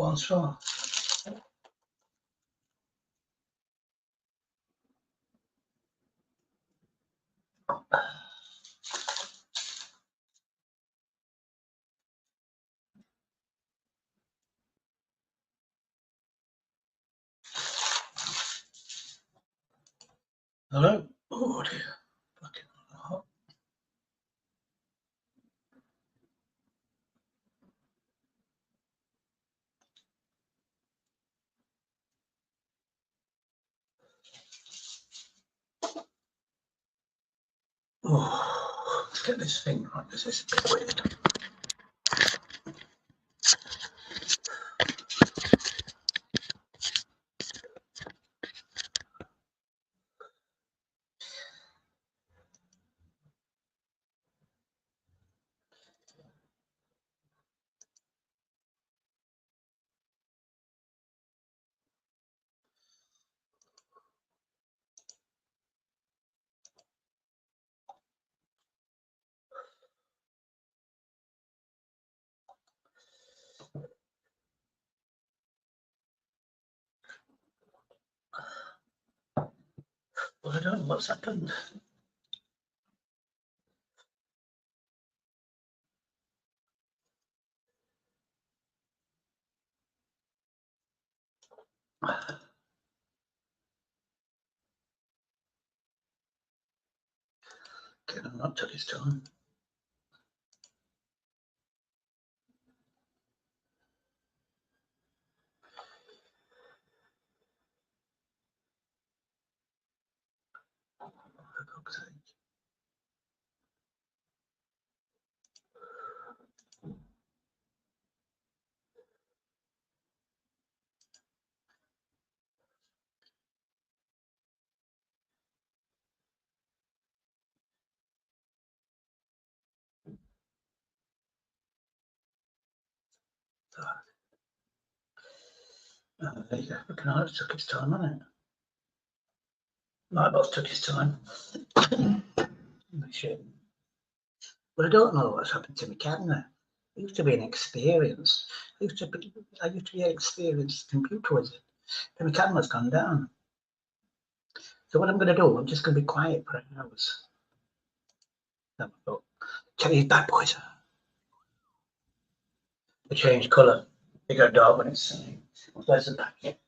Bonsoir. Hello? Oh dear. Fucking hot. Oh, let's get this thing right. This is a bit weird. Well, I don't know what's happened. Okay, I'm not till this time. For God's sake. There you go. Looking like it took its time, hasn't it? My boss took his time. Shit. But I don't know what's happened to my camera. I used to be an experienced. I used to be an experienced computer wizard. And my camera's gone down. So what I'm going to do, I'm just going to be quiet for hours. Check these bad boys. They change colour. They go dark when it's sunny. Where's the packet?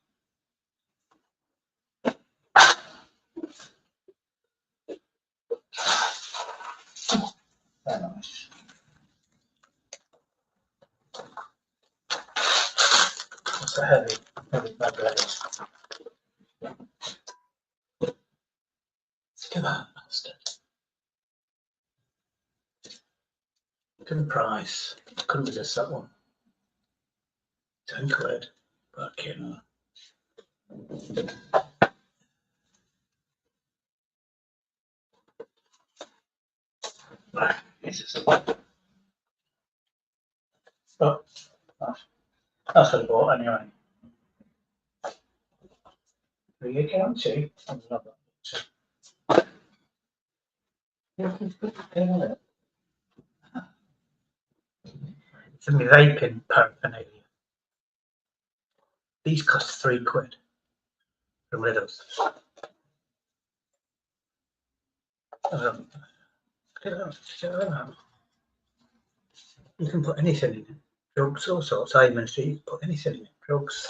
Very nice. It's a heavy bad leather. Look at that bastard. Look at the price. Couldn't resist that one. 10 quid. Fucking right. Oh, that's what I bought anyway. You can't see. I'm not that. It's in my vaping paraphernalia. These cost 3 quid from Lidl's. You can put anything in it. Drugs, all sorts. I even see you put anything in it. Drugs,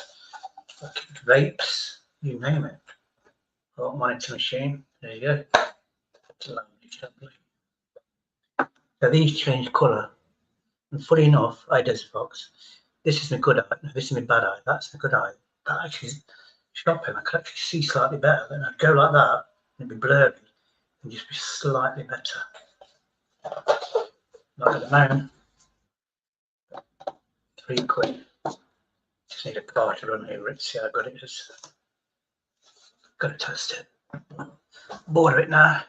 fucking vapes, you name it. Oh, monitor machine. There you go. So these change colour. And funny enough, I does Fox. This is my good eye. This is my bad eye. That's the good eye. That actually is shopping. I could actually see slightly better. Then I'd go like that, and it'd be blurry, and just be slightly better. Not at the moment. 3 quid. Just need a car to run over it. See how good it is. Got to toast it. Bored of it now.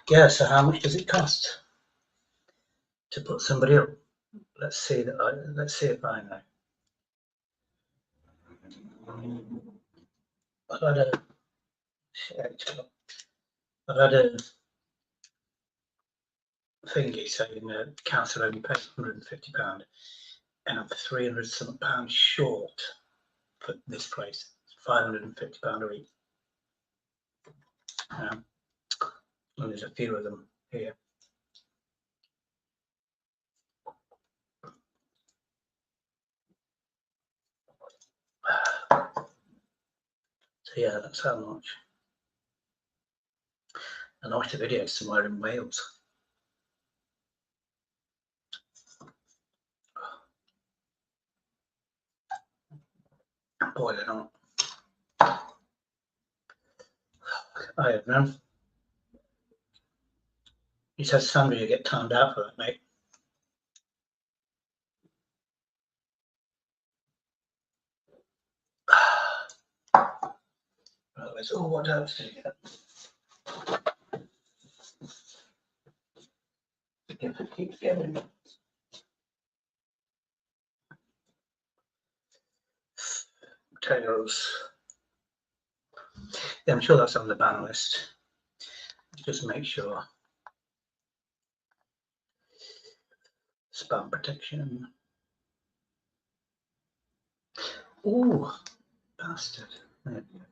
Yeah. So how much does it cost to put somebody up? Let's see that. Let's see if I know. I've had a thingy saying council only pays £150. and I'm £300 short for this place. £550 a week. And there's a few of them here. So yeah, that's how much. And I watched a video somewhere in Wales. Boiling on. I have none. He says, Sandra, you get timed out for that, mate. Oh, what else did you get? If it keeps getting. Potatoes. Yeah, I'm sure that's on the ban list. Just make sure. Spam protection. Oh, bastard. There we go.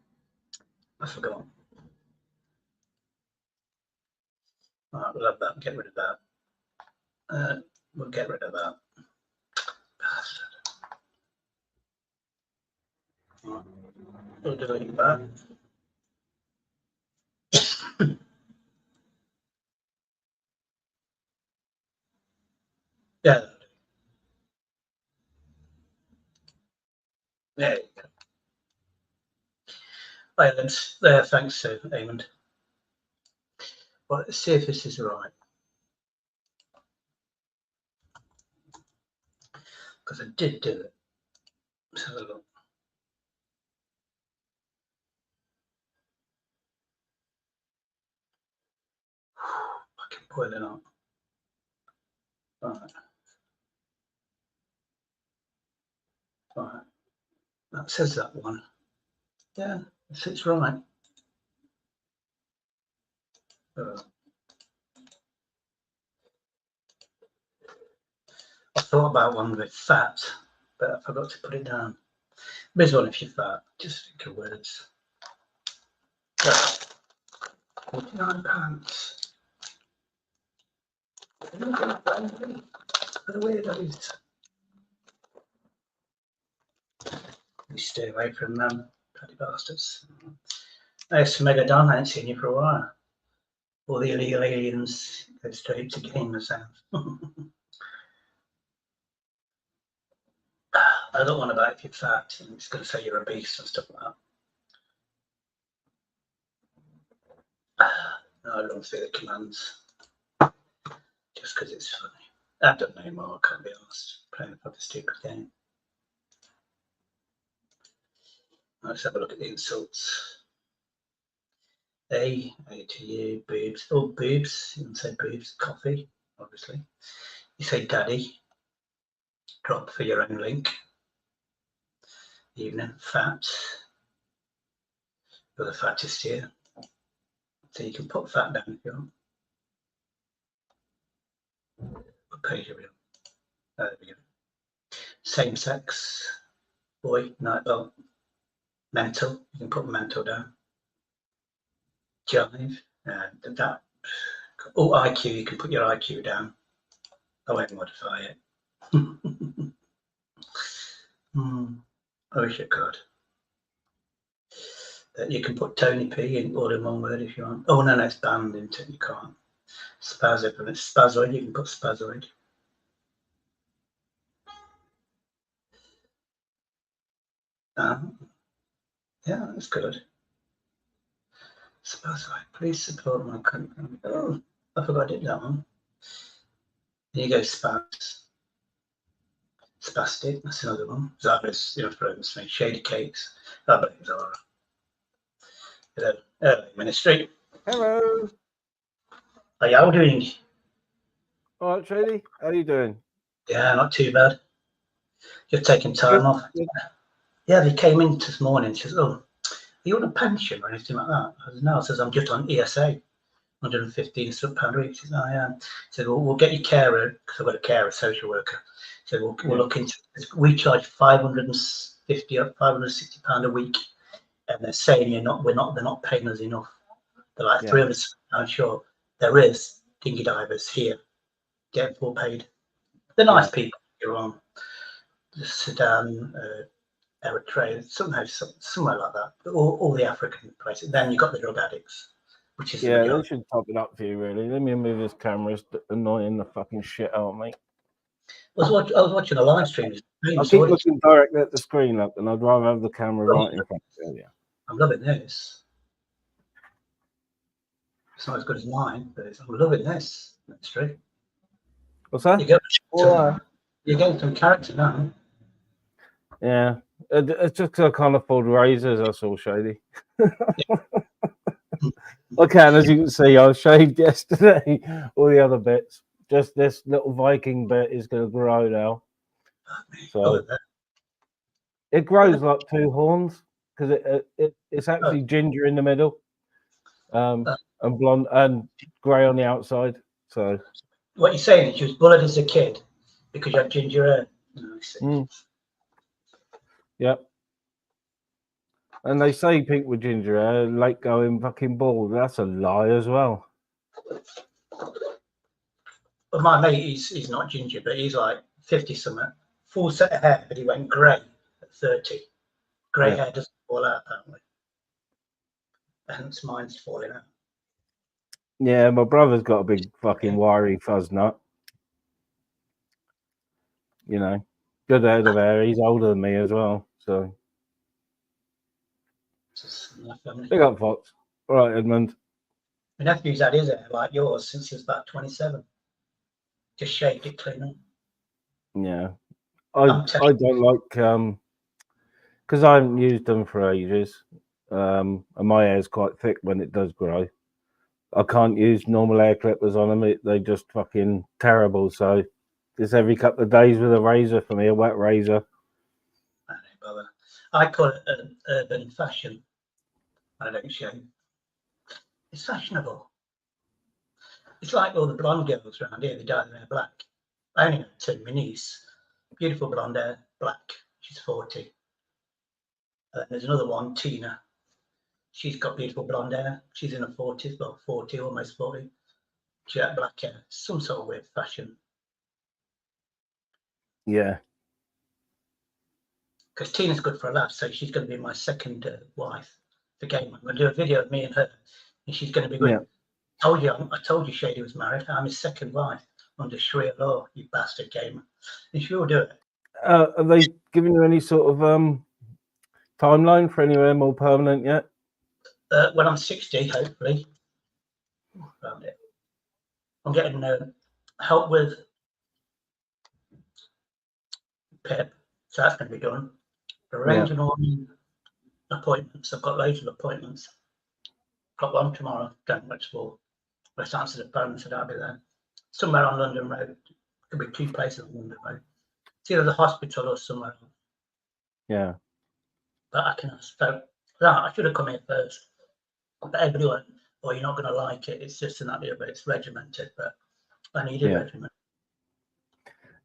I forgot. Right, we'll have that. Get rid of that. We'll get rid of that. Bastard. Right. We'll delete that. Yeah. There you go. Islands. There, thanks, Eamon. Well, let's see if this is right. Because I did do it. Let's have a look. Fucking boiling up. Right. Right. That says that one. Yeah, it's right. I thought about one with fat, but I forgot to put it down. There's one if you're fat, just think of words. £49. What a weirdos. You stay away from them, bloody bastards. Nice Megadon, I ain't seen you for a while. All the illegal aliens go straight to game sounds. I don't want to buy if you're fat, and it's going to say you're obese and stuff like that. No, I don't see the commands. Just because it's funny. I've done no more, I can't be asked. Playing a fucking stupid game. Let's have a look at the insults. A to you, boobs. Oh, boobs. You can say boobs. Coffee, obviously. You say daddy. Drop for your own link. Evening. Fat. You're the fattest here. So you can put fat down if you want. What page are we on? There we go. Same sex. Boy, night belt. Mental. You can put mental down. Jive. That. Oh, IQ. You can put your IQ down. I won't modify it. I wish I could. You can put Tony P in all in one word if you want. Oh no, it's banned, isn't it? You can't. Spazip, and it's spazoid. You can put spazoid. Yeah, that's good. Spazoid. Please support my country. Oh, I forgot I did that one. There you go, spaz. Spastic, that's another one. Zara's, influence me. Shady Cakes. I believe Zara. Hello, Ministry. Hello. How y'all doing? All right, Shady. How are you doing? Yeah, not too bad. Just taking time off. Yeah, they came in this morning. She says, "Oh, are you on a pension or anything like that?" I said, "No." I says, "I'm just on ESA." £115 a week. She said, I am. So we'll get you carer, because I've got a carer, social worker. So we'll look into it. We charge £550 or £560 a week, and they're saying they're not paying us enough. They're like £300 short. There is dinghy divers here getting full paid. They're nice people. You're on Sudan, Eritrea, somewhere like that. All the African places. Then you've got the drug addicts, which is they should top it up for you, really. Let me move this camera. It's annoying the fucking shit out of me. I was watching a live stream. I keep looking directly at the screen, look, and I'd rather have the camera right in front of you. I'm loving this. It's not as good as mine, but I'm loving this. That's true. What's that? You're getting some character now. Yeah. It's just because I can't afford razors, that's all, Shady. Okay, and as you can see, I shaved yesterday. All the other bits. Just this little Viking bit is going to grow now. So it grows like two horns because it's actually ginger in the middle, and blonde and grey on the outside. So what you're saying is you was bullied as a kid because you had ginger hair. Yep. And they say people with ginger hair like going fucking bald. That's a lie as well. But my mate, he's not ginger, but he's like 50 something, full set of hair, but he went grey at 30. Grey hair doesn't fall out apparently. Hence mine's falling out. Yeah, my brother's got a big fucking wiry fuzz nut. You know, good head of hair. He's older than me as well, so. Big up, Fox. All right, Edmund. My nephew's had his hair like yours since he was about 27. Just shaved it clean up. Yeah, I don't like because I haven't used them for ages, and my hair's quite thick when it does grow. I can't use normal hair clippers on them; they're just fucking terrible. So it's every couple of days with a razor for me, a wet razor. I don't bother. I call it an urban fashion. I don't shave. It's fashionable. It's like all the blonde girls around here, they dye their hair black. I only know two, my niece, beautiful blonde hair, black. She's 40. There's another one, Tina. She's got beautiful blonde hair. She's in her 40s, about 40, almost 40. She had black hair. Some sort of weird fashion. Yeah. Because Tina's good for a laugh, so she's going to be my second wife for game. I'm going to do a video of me and her, and she's going to be good. Yeah. I told you Shady was married. I'm his second wife under Sharia law, you bastard gamer. And she will do it. Are they giving you any sort of timeline for anywhere more permanent yet? When I'm 60, hopefully. Found it. I'm getting help with Pip, so that's going to be done. Arranging all appointments. I've got loads of appointments. Got one tomorrow. Don't know which for. Let's answer the phone and said I'll be there. Somewhere on London Road. Could be two places on London Road. It's either the hospital or somewhere else. Yeah. But I can ask. So, I should have come here first. But everyone, you're not going to like it. It's just an idea, but it's regimented. But I need it regimented.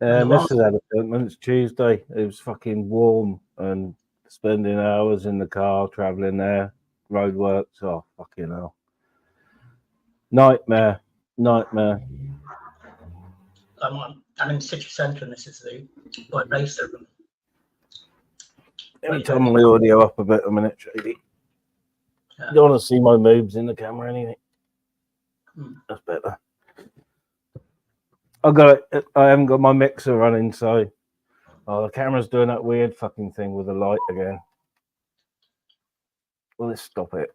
Mrs. had appointments Tuesday. It was fucking warm and spending hours in the car traveling there. Roadworks. Oh, fucking hell. Nightmare. I'm in city centre, and this is the racer room. Let me turn my audio up a bit a minute, Shady. Yeah. You don't want to see my moves in the camera, anything. That's better. I haven't got my mixer running, so the camera's doing that weird fucking thing with the light again. Well, let's stop it.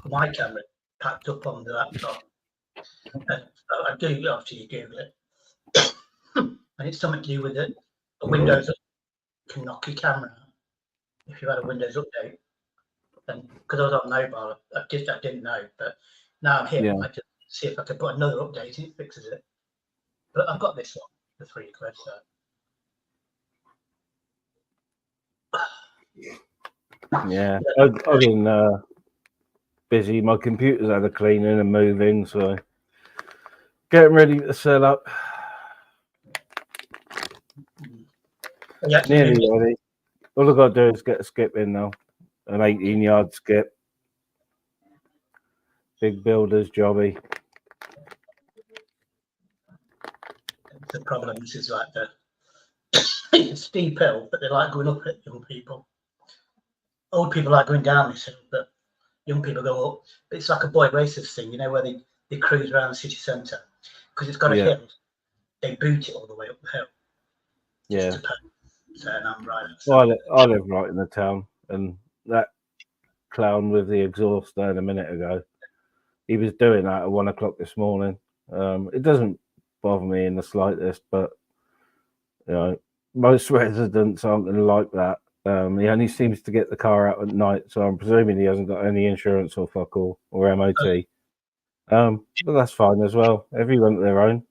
My camera packed up on the laptop. I do after you Google it. And it's something to do with it. The Windows can knock your camera out if you had a Windows update. And because I was on mobile, I didn't know. But now I'm here. I just see if I can put another update and it fixes it. But I've got this one for £3. So. Yeah, I didn't. busy. My computer's had a cleaning and moving, so getting ready to sell up. Yeah, Nearly ready. All I've got to do is get a skip in now, an 18-yard skip. Big builder's jobby. The problem is like the steep hill, but they like going up it, young people. Old people like going down this hill, but young people go up. It's like a boy racers thing, you know, where they cruise around the city centre. Because it's got a hill, they boot it all the way up the hill. Just to pay. So, and I'm right. Well, I live right in the town, and that clown with the exhaust there a minute ago, he was doing that at 1 o'clock this morning. It doesn't bother me in the slightest, but you know, most residents aren't going to like that. He only seems to get the car out at night, so I'm presuming he hasn't got any insurance or fuck all or MOT. But that's fine as well. Everyone to their own.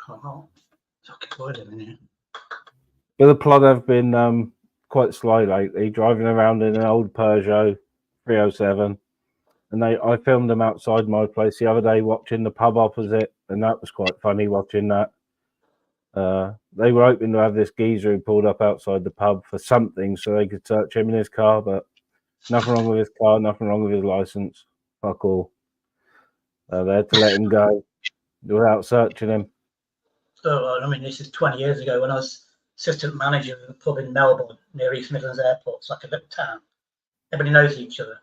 But the plot have been quite sly lately, driving around in an old Peugeot 307. And I filmed them outside my place the other day watching the pub opposite, and that was quite funny watching that. They were hoping to have this geezer who pulled up outside the pub for something so they could search him in his car, but nothing wrong with his car, nothing wrong with his license. Fuck all. They had to let him go without searching him. So, I mean, this is 20 years ago when I was assistant manager of a pub in Melbourne near East Midlands Airport. It's like a little town. Everybody knows each other.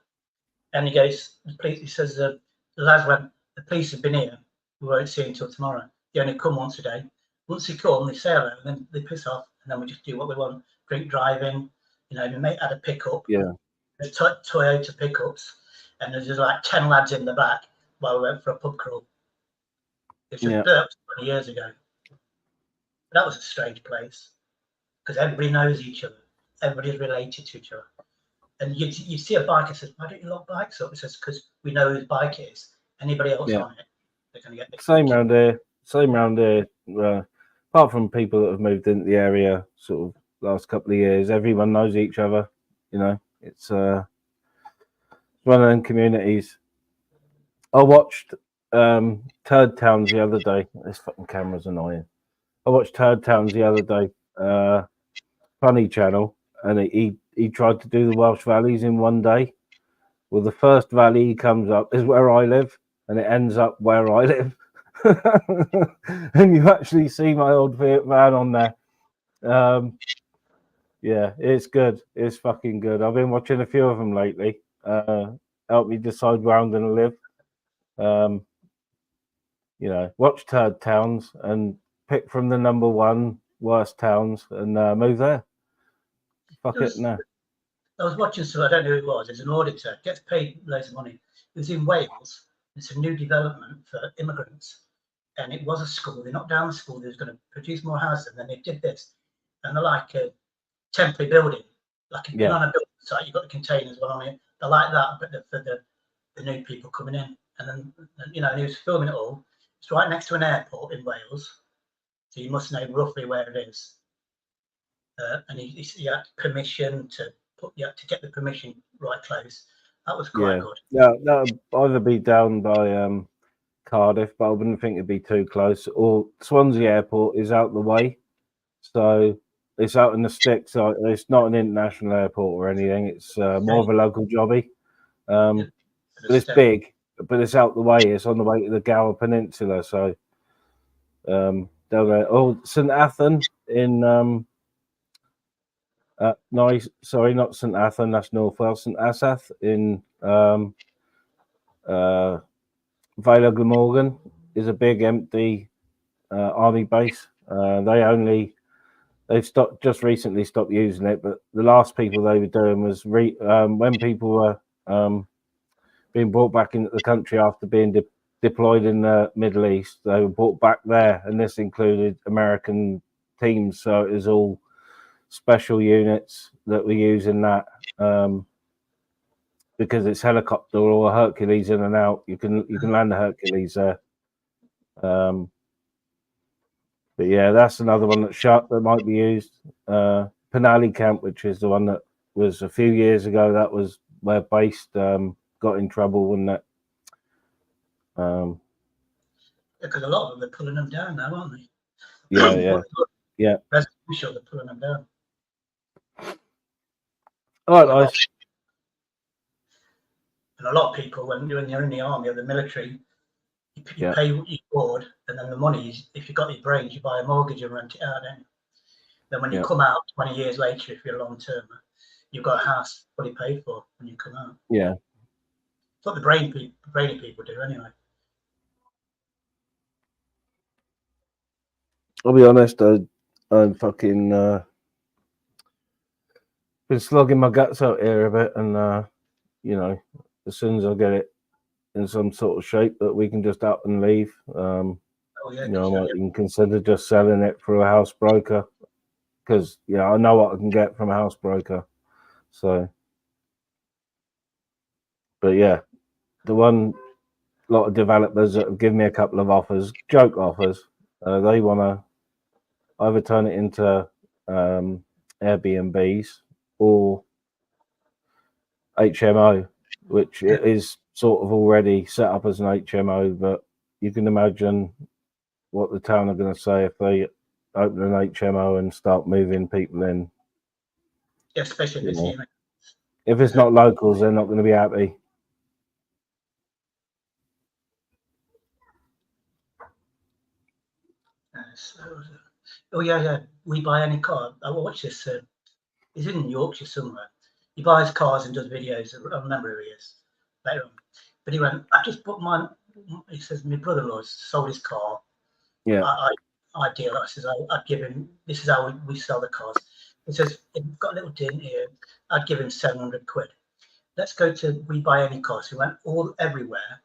And he goes, the police, he says, the lads went, the police have been here. We won't see until tomorrow. They only come once a day. Once they come, they say hello, and then they piss off, and then we just do what we want. Drink driving, you know, my mate had a pickup. Yeah. There's Toyota pickups, and there's just like 10 lads in the back while we went for a pub crawl. It's just 20 years ago. But that was a strange place because everybody knows each other. Everybody's related to each other. And you see a biker says, "Why don't you lock bikes up?" It says, "Because we know whose bike it is. Anybody else on it, they're going to get." Same round here. Same round here. Apart from people that have moved into the area, sort of last couple of years, everyone knows each other. You know, it's one of them communities. I watched Turd Towns the other day. This fucking camera's annoying. I watched Turd Towns the other day. Funny channel, and he tried to do the Welsh Valleys in one day. Well, the first valley he comes up is where I live, and it ends up where I live. And you actually see my old Fiat van on there. Yeah, it's good. It's fucking good. I've been watching a few of them lately. Help me decide where I'm going to live. You know, watch Turd Towns and pick from the number one worst towns and move there. Fuck it, no. I was watching, so I don't know who it was. There's an auditor, gets paid loads of money. It was in Wales. It's a new development for immigrants. And it was a school. They knocked down the school. They was going to produce more houses. And then they did this. And they're like a temporary building. Like on a building site, you've got the containers one on it. They're like that, but they're for the new people coming in. And then, you know, he was filming it all. It's right next to an airport in Wales. So you must know roughly where it is. And he had permission to get the permission right close. That was quite good. Yeah, that would either be down by Cardiff, but I wouldn't think it'd be too close. Or Swansea Airport is out the way, so it's out in the sticks. So it's not an international airport or anything. It's more of a local jobby. But it's big, but it's out the way. It's on the way to the Gower Peninsula. So down there. Oh, St Athan in nice. Sorry, not St Athan. That's North Wales. St Asaph in Vale of Glamorgan is a big empty army base. They've just recently stopped using it, but the last people they were doing was when people were being brought back into the country after being deployed in the Middle East. They were brought back there, and this included American teams, so it was all special units that were using that. Because it's helicopter or Hercules in and out, you can land a Hercules there. But yeah, that's another one that's shut that might be used. Penally Camp, which is the one that was a few years ago, that was where Based got in trouble, wasn't it? Because a lot of them are pulling them down now, aren't they? Yeah. Residential, they're pulling them down. All right, guys. And a lot of people, when you're in the army or the military, you pay what you board, and then the money, if you've got your brains, you buy a mortgage and rent it out. Then when you come out 20 years later, if you're a long termer, you've got a house fully paid for when you come out. Yeah. It's what the brainy people do anyway. I'll be honest, I'm fucking been slogging my guts out here a bit, and you know, as soon as I get it in some sort of shape that we can just up and leave, you know, I might even consider just selling it through a house broker, because I know what I can get from a house broker. So, but yeah, the one lot of developers that have given me a couple of offers, joke offers, they want to either turn it into Airbnbs or HMO, which it is sort of already set up as an HMO, but you can imagine what the town are going to say if they open an HMO and start moving people in. Yeah, especially if it's not locals, they're not going to be happy. We buy any car. I watch this. He's in Yorkshire somewhere. He buys cars and does videos. I remember who he is later on. But he went, I just put mine. He says, my brother-in-law sold his car. Yeah. I deal. I says, I'd give him, this is how we sell the cars. He says, if you've got a little dent here, I'd give him 700 quid. Let's go to We Buy Any Car. So he went everywhere.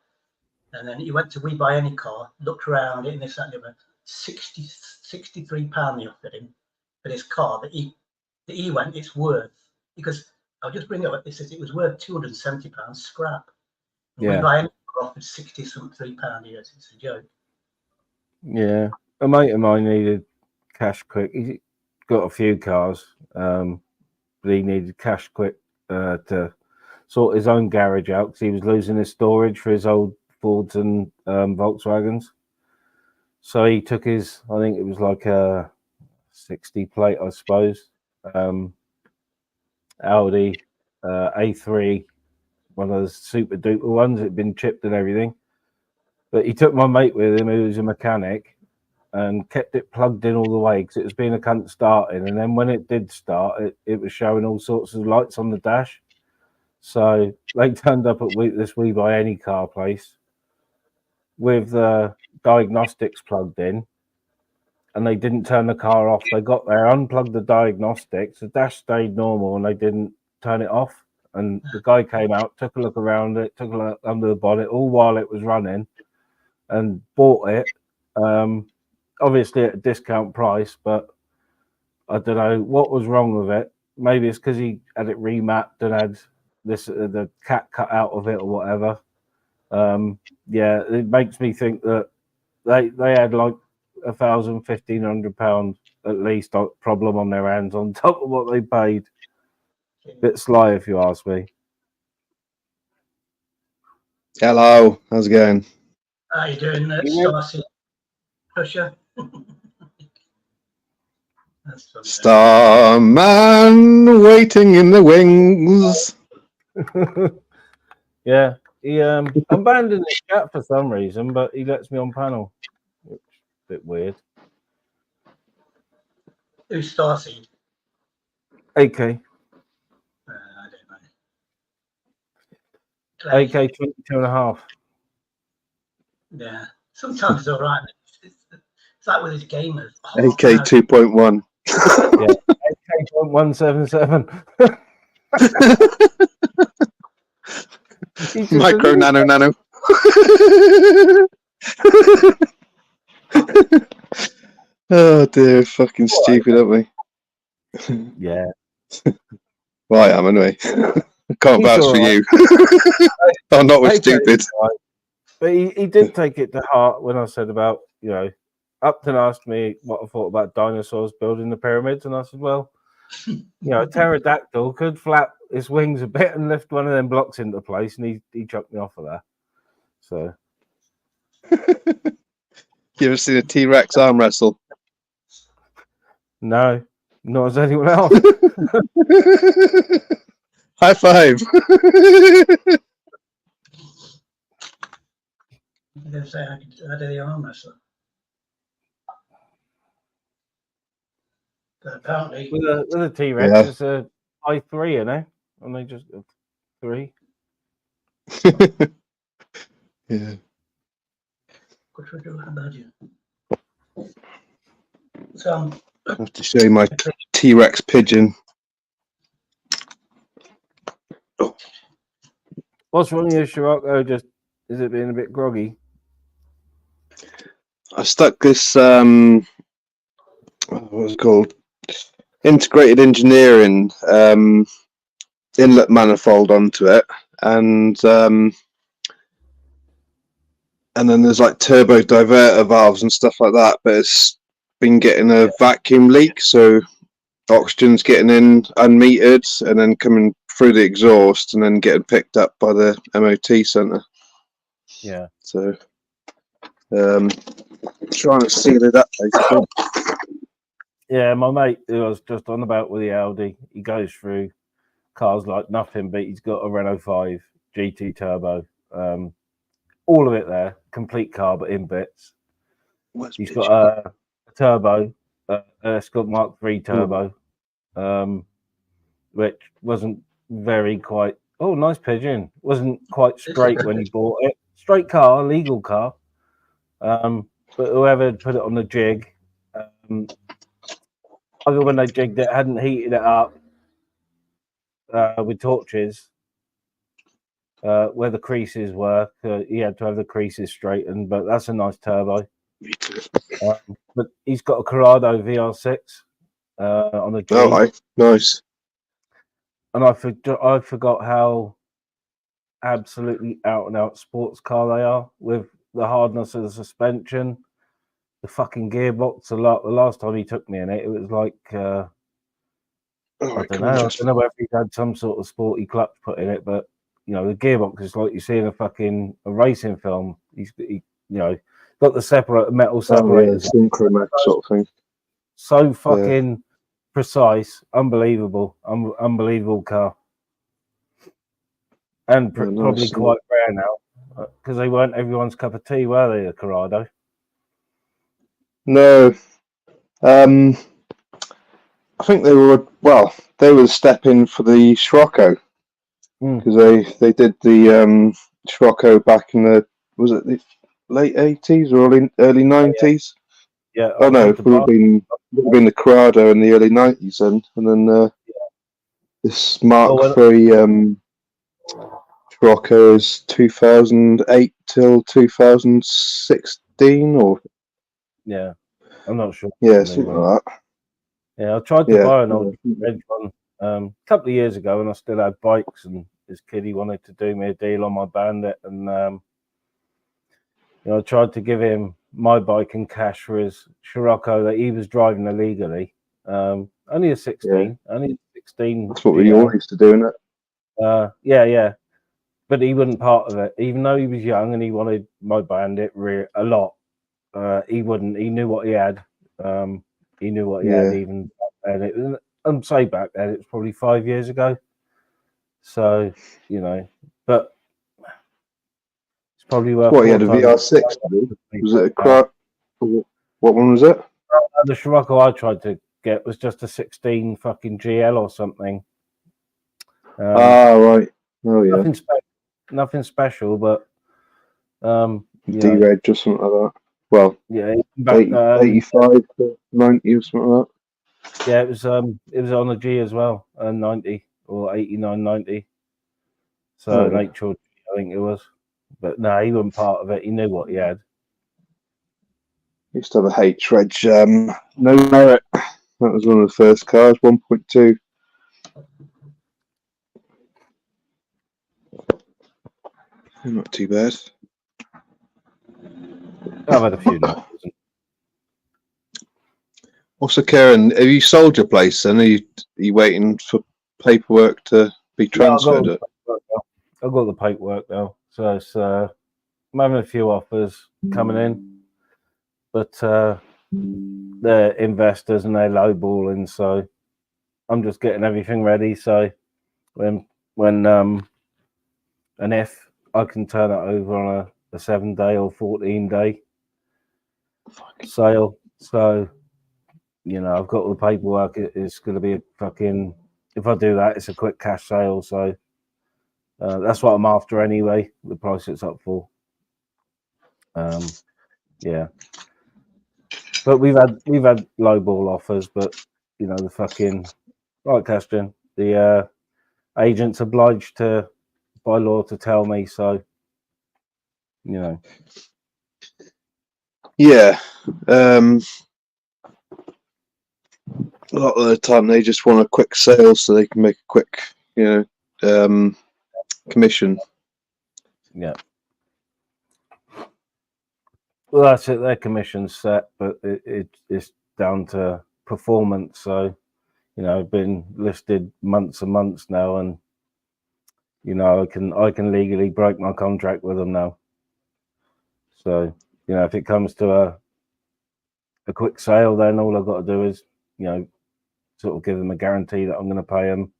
And then he went to We Buy Any Car, looked around it, and this, that, and the other. £63 they offered him for this car that he went, it's worth, because I'll just bring it up, it says it was worth £270 scrap. Yeah. We Buy Any Car offered £60-something £3. He goes, it's a joke. Yeah. A mate of mine needed cash quick. He's got a few cars, but he needed cash quick to sort his own garage out because he was losing his storage for his old Fords and Volkswagens. So he took his, I think it was like a 60 plate, I suppose, Audi A3, one of those super duper ones. It'd been chipped and everything. But he took my mate with him, who was a mechanic, and kept it plugged in all the way because it was being a cunt starting. And then when it did start, it was showing all sorts of lights on the dash. So they turned up at this We Buy Any Car place with the diagnostics plugged in, and they didn't turn the car off. They got there, unplugged the diagnostics, the dash stayed normal, and they didn't turn it off. And the guy came out, took a look around it, took a look under the bonnet, all while it was running, and bought it. Obviously at a discount price, but I don't know what was wrong with it. Maybe it's because he had it remapped and had the cat cut out of it or whatever. Yeah, it makes me think that they had like £1,000-1,500 at least problem on their hands on top of what they paid. Bit sly, if you ask me. Hello, how's it going? How you doing, Starsy? Pusher. Starman waiting in the wings. Yeah, he abandoned his chat for some reason, but he lets me on panel. Which is a bit weird. Who's Starsy? AK. I don't know. AK 22.5. Yeah, sometimes it's all right. It's like with his gamers. AK 2.1. Yeah, AK 177. Micro nano. Oh dear, fucking stupid, aren't we? Yeah. Well, I am anyway. I can't vouch for you. I'm not with stupid. Right. But he did take it to heart when I said about, Upton asked me what I thought about dinosaurs building the pyramids, and I said, well, You know, a pterodactyl could flap its wings a bit and lift one of them blocks into place, and he chucked me off of that. So, You ever seen a T-Rex arm wrestle? no, not as anyone else. High five. I'm going to say, how do the arm wrestle? But apparently, With a T-Rex, Yeah. it's a I3, you know, and they just 3. Yeah. what should we do about you? So, I have to show you my T-Rex pigeon. What's wrong with your Scirocco? Just is it being a bit groggy? I stuck this what was it called? Integrated engineering inlet manifold onto it, and then there's like turbo diverter valves and stuff like that, but it's been getting a vacuum leak, so oxygen's getting in unmetered and then coming through the exhaust and then getting picked up by the MOT centre. Yeah. So trying to seal it up basically. Yeah, my mate who I was just on about with the Audi, he goes through cars like nothing, but he's got a Renault 5 GT Turbo. All of it there, complete car, but in bits. He's got a turbo, Escort Mark III turbo, which wasn't very quite. Oh, nice pigeon! Wasn't quite straight when he bought it. Straight car, legal car. But whoever put it on the jig, either when they jigged it, hadn't heated it up with torches. Where the creases were, he had to have the creases straightened, but that's a nice turbo. But he's got a Corrado VR6 on the G. Oh, nice. And I forgot how absolutely out and out sports car they are with the hardness of the suspension, the fucking gearbox. The last time he took me in it, it was like I don't know if he had some sort of sporty clutch put in it, but you know, the gearbox is like you see in a racing film. He got the metal separators. Synchromex sort of thing. So fucking precise, unbelievable car. And probably quite rare now, because they weren't everyone's cup of tea, were they, the Corrado? No. I think they were the step in for the Scirocco. Because they did the Scirocco back in the the late 80s or early 90s? Yeah. Oh no, it would have been the Corrado in the early 90s then, and then this Mark III Scirocco is 2008 till 2016 or I'm not sure. Yeah, something like that. Yeah, I tried to buy an old red one a couple of years ago, and I still had bikes. And this kid, he wanted to do me a deal on my Bandit, and I tried to give him my bike in cash for his Scirocco that he was driving illegally. Only a 16, only a 16. That's what we all used to do, isn't it? Yeah. But he wasn't part of it, even though he was young and he wanted my Bandit a lot. He wouldn't. He knew what he had. He knew what he had even back then. I'm say back then, it's probably 5 years ago. So, but it's probably worth. What, he had a VR6? Was it a crap? What one was it? The Scirocco I tried to get was just a 16 fucking GL or something. Right. Oh yeah. Nothing special, but D-Reg or something like that. Well, 85 to 90 or something like that. Yeah, it was on the G as well, 90 or 89, 90. So an actual G, I think it was. But no, he wasn't part of it. He knew what he had. Used to have a H-Reg, no merit. That was one of the first cars, 1.2. Not too bad. I've had a few nights. What's occurring? Have you sold your place and are you waiting for paperwork to be transferred? I've got the paperwork now. So it's, I'm having a few offers coming in, but they're investors and they're lowballing. So I'm just getting everything ready. So when and if I can turn it over on a 7-day or 14-day sale. So, you know, I've got all the paperwork. It's going to be a fucking, if I do that, it's a quick cash sale. So that's what I'm after anyway. The price it's up for. Yeah. But we've had lowball offers, but you know, the fucking right, Castian, the agent's obliged to by law to tell me, so you know. Yeah. A lot of the time they just want a quick sale so they can make a quick, commission. Yeah. Well, that's it. Their commission's set, but it's down to performance. So, you know, I've been listed months and months now, and you know, I can legally break my contract with them now. So, you know, if it comes to a quick sale, then all I've got to do is, you know, sort of give them a guarantee that I'm going to pay them,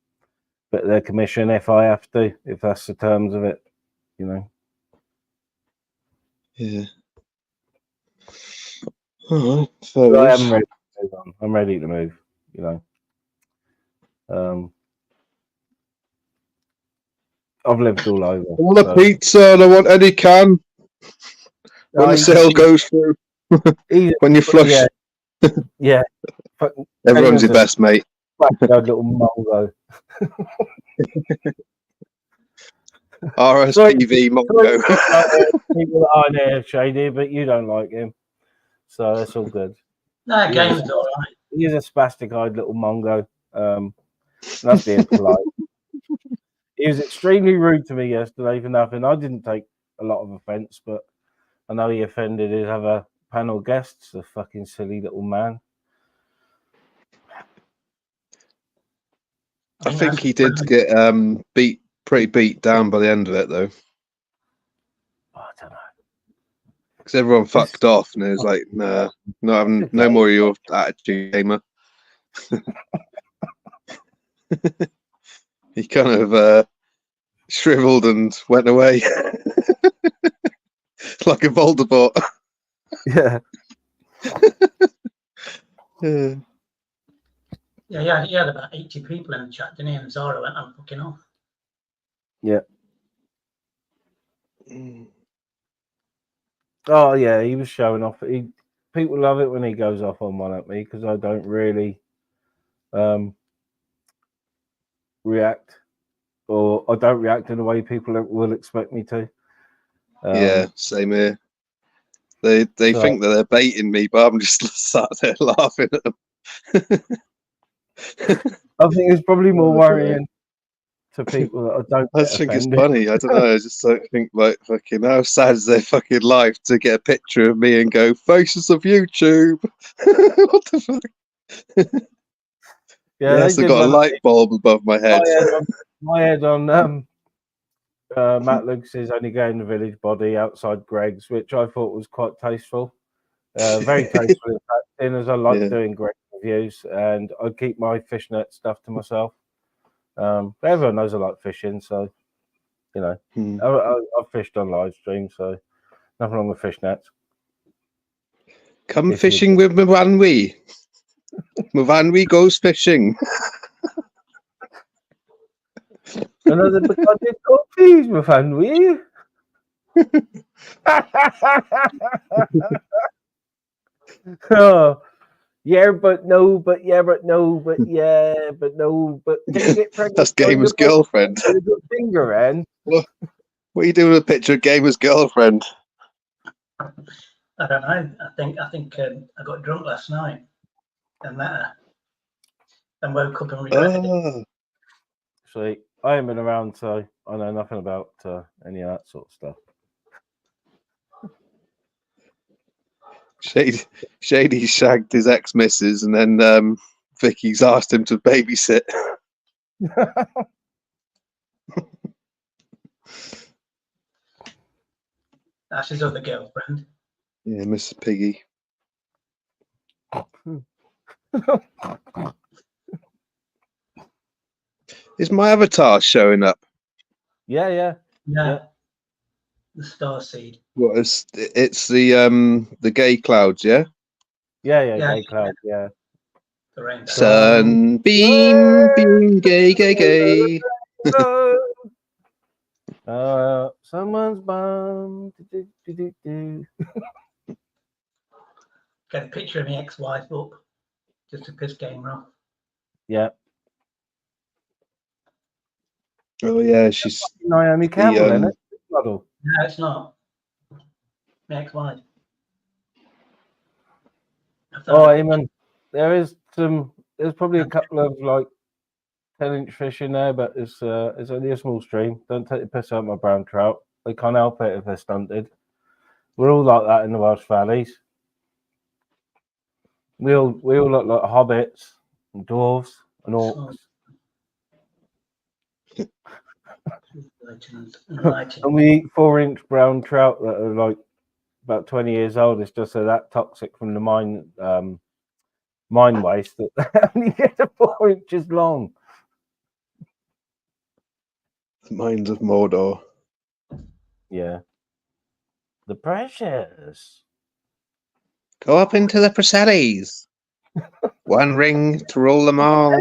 but their commission if I have to, if that's the terms of it, you know. Yeah. All right. Fair I am ready to move on. I'm ready to move, you know. I've lived all over. All the pizza, I don't want any can. When the sale goes through, when you flush. Yeah. Everyone's your best mate. Little Mongo. RSPV Mongo. People that aren't here, Shady, but you don't like him. So that's all good. No, game's all right. He's a spastic-eyed little Mongo. That's being polite. He was extremely rude to me yesterday for nothing. I didn't take a lot of offence, but I know he offended his other panel guests, the fucking silly little man. I think he did get pretty beat down by the end of it, though. I don't know. Because everyone fucked off, and it was like, nah, not having no more of your attitude, gamer. He kind of shriveled and went away like a Voldemort. Yeah. Yeah, he had about 80 people in the chat, didn't he? And Zara went, I'm fucking off. Yeah. Oh yeah, he was showing off. People love it when he goes off on one at me because I don't really react, or I don't react in the way people will expect me to. Yeah, same here. They think that they're baiting me, but I'm just sat there laughing at them. I think it's probably more worrying to people that I don't. I just think it's funny. I don't know. I just don't think like fucking how sad is their fucking life to get a picture of me and go faces of YouTube. What the fuck? Yeah, yes, I got a light bulb above my head. My head on Matt Lucas's Only Game in the Village body outside Greg's, which I thought was quite tasteful. Very tasteful, in fact, in as I like doing Greg's reviews, and I keep my fishnet stuff to myself. Everyone knows I like fishing, so you know, I've fished on live stream, so nothing wrong with fishnets. Come fishing with Mwanwi. Mwanwi goes fishing. Another Bacardi coffees, Mwanwi. Oh, yeah, but no, but yeah, but no, but yeah, but no, but can you get pregnant? That's Gamer's girlfriend. With a good finger, Ann. What are you doing with a picture of Gamer's girlfriend? I don't know. I think I got drunk last night and met her and woke up and regretted it. Sweet. I haven't been around, so I know nothing about any of that sort of stuff. Shady shagged his ex-missus, and then Vicky's asked him to babysit. That's his other girlfriend. Yeah, Mrs. Piggy. Is my avatar showing up? Yeah. The starseed. What is it's the gay clouds, yeah? Yeah, gay cloud, yeah. The rainbow. Sunbeam, beam, gay. Someone's bum. Get a picture of my ex-wife up just to piss game off. Yeah. Oh yeah, she's Naomi Campbell, isn't it? Model. No, it's not. My ex-wife. Oh, Eamon, there's probably a couple of like 10-inch fish in there, but it's only a small stream. Don't take the piss out of my brown trout. They can't help it if they're stunted. We're all like that in the Welsh valleys. We all look like hobbits and dwarves and orcs. And we eat 4-inch brown trout that are like about 20 years old. It's just so that toxic from the mine waste that they only get 4 inches long. the Mines of Mordor. Yeah. The precious. Go up into the Preselles. One ring to rule them all.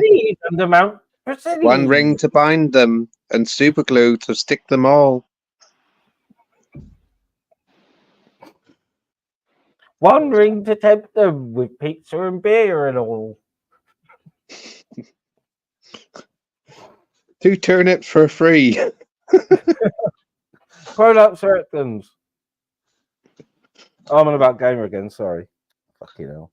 Under Mount Preselles. One ring to bind them, and super glue to stick them all. One ring to tempt them with pizza and beer and all. 2 turnips for free. Grown-up circums. Oh, I'm on about gamer again, sorry. Fucking hell.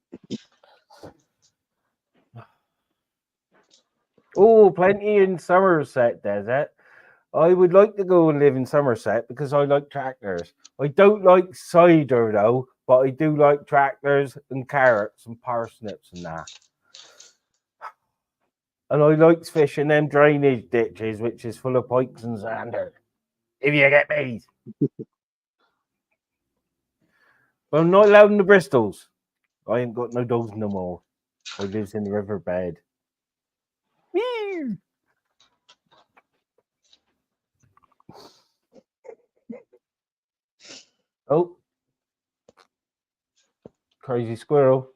Oh, plenty in Somerset Desert. I would like to go and live in Somerset because I like tractors. I don't like cider though, but I do like tractors and carrots and parsnips and that. And I like fishing them drainage ditches, which is full of pikes and zander. If you get me. But I'm not allowed in the Bristols. I ain't got no dogs no more. I lives in the riverbed. Oh. Crazy squirrel.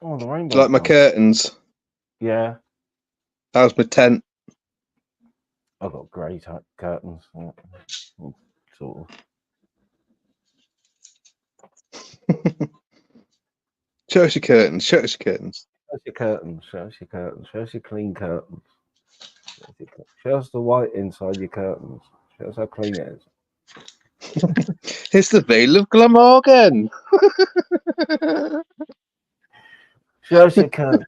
Oh, the rainbow. Like my curtains. Yeah. How's my tent? I've got grey type curtains. Sort of. Show us your curtains. Show us your curtains. Show us your curtains. Show us your curtains. Show us your clean curtains. Show us the white inside your curtains. Show us how clean it is. It's the Vale of Glamorgan. Show us your curtains.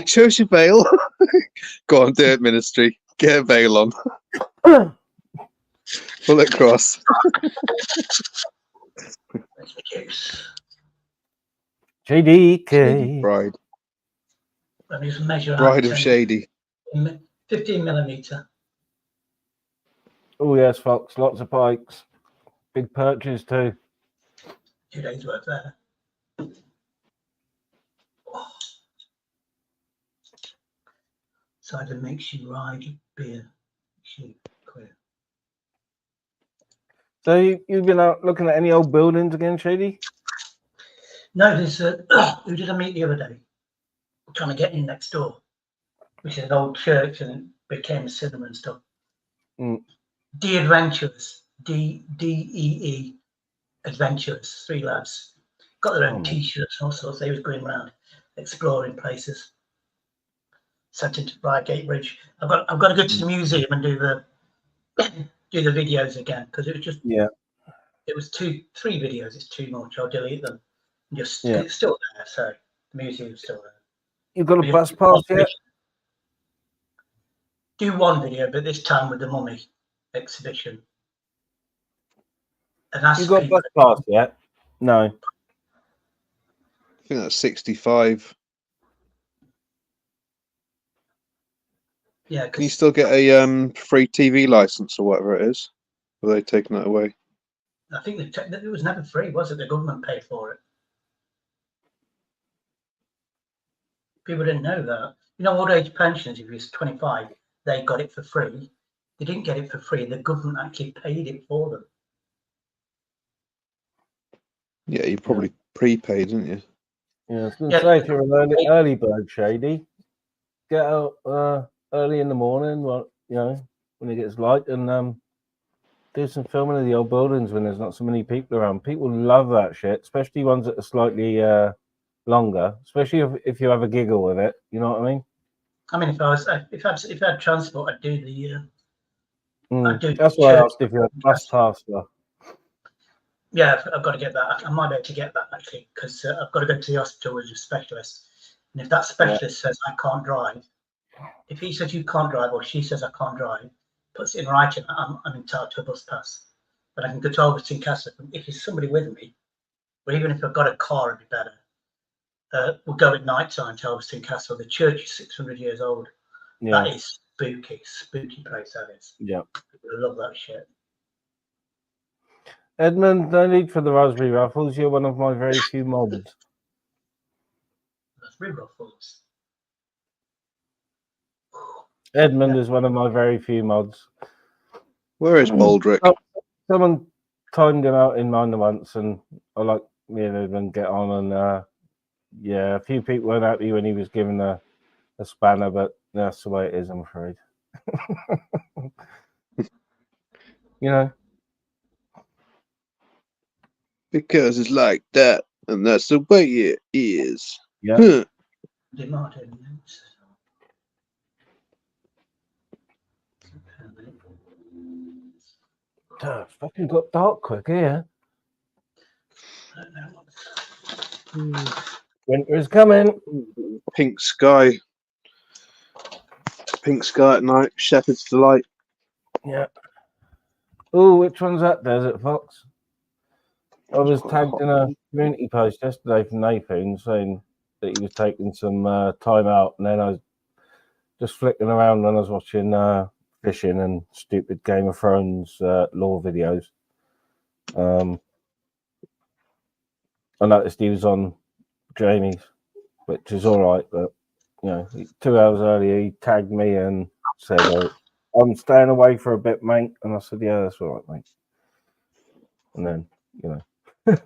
Show us your veil. Go on, do it, ministry. Get a veil on. Pull it across. JDK. Bride. Let me just measure Bride out of Shady. 15mm. Oh yes, folks. Lots of pikes. Big perches too. 2 days worth there. Oh. Cider makes you ride beer. Clear. So you've been out looking at any old buildings again, Shady? No, there's who did I meet the other day? I'm trying to get in next door, which is an old church and it became a cinema and stuff. D Adventurers, D-E-E Adventurers, 3 lads. Got their own t-shirts and all sorts. They was going around exploring places. Sent into Reigate Bridge. I've got to go to the museum and do the videos again because it was just it was 3 videos. It's too much. I'll delete them. Just Yeah. it's still there, so the museum's still there. You've got a But bus pass yet? Do one video, but this time with the mummy exhibition. And that's You got a bus pass yet? No. I think that's 65. Yeah, Can you because still get a free TV license or whatever it is? Or are they taking that away? I think it was never free, was it? The government paid for it. People didn't know that. You know, old age pensions, if you're 25, they got it for free. They didn't get it for free. The government actually paid it for them. Yeah, you probably prepaid, didn't you? Yeah, I was going to say, if you're an early bird, Shady, get out early in the morning, well, you know, when it gets light, and do some filming of the old buildings when there's not so many people around. People love that shit, especially ones that are slightly longer, especially if you have a giggle with it. You know what I mean? I mean, if I had transport, I'd do the. I'd do That's why I asked if you had bus pass. Yeah, I've got to get that. I might be able to get that actually, because I've got to go to the hospital with a specialist. And if that specialist says I can't drive, if he says you can't drive or she says I can't drive, puts it in writing, I'm entitled to a bus pass. But I can go to Albertine Castle. If there's somebody with me, or even if I've got a car, it'd be better. We'll go at night time to Albertine Castle. The church is 600 years old. Yeah. That is spooky place, that is. Yeah. I love that shit. Edmund, no need for the raspberry ruffles. You're one of my very few mods. Raspberry ruffles. Edmund is one of my very few mods. Where is Baldrick? Oh, someone timed him out in mine once, and I like me and Edmund get on, and yeah, a few people weren't happy when he was given a spanner, but that's the way it is, I'm afraid. You know. Because it's like that, and that's the way it is. Yeah. Huh. Fucking got dark quick here. Winter is coming. Pink sky. Pink sky at night. Shepherd's Delight. Yeah. Oh, which one's that, Desert Fox? I was tagged in a community post yesterday from Nathan saying that he was taking some time out, and then I was just flicking around when I was watching fishing and stupid Game of Thrones lore videos. I noticed he was on Jamie's, which is all right, but you know, 2 hours earlier he tagged me and said, "I'm staying away for a bit, mate," and I said, "Yeah, that's all right, mate." And then, you know. I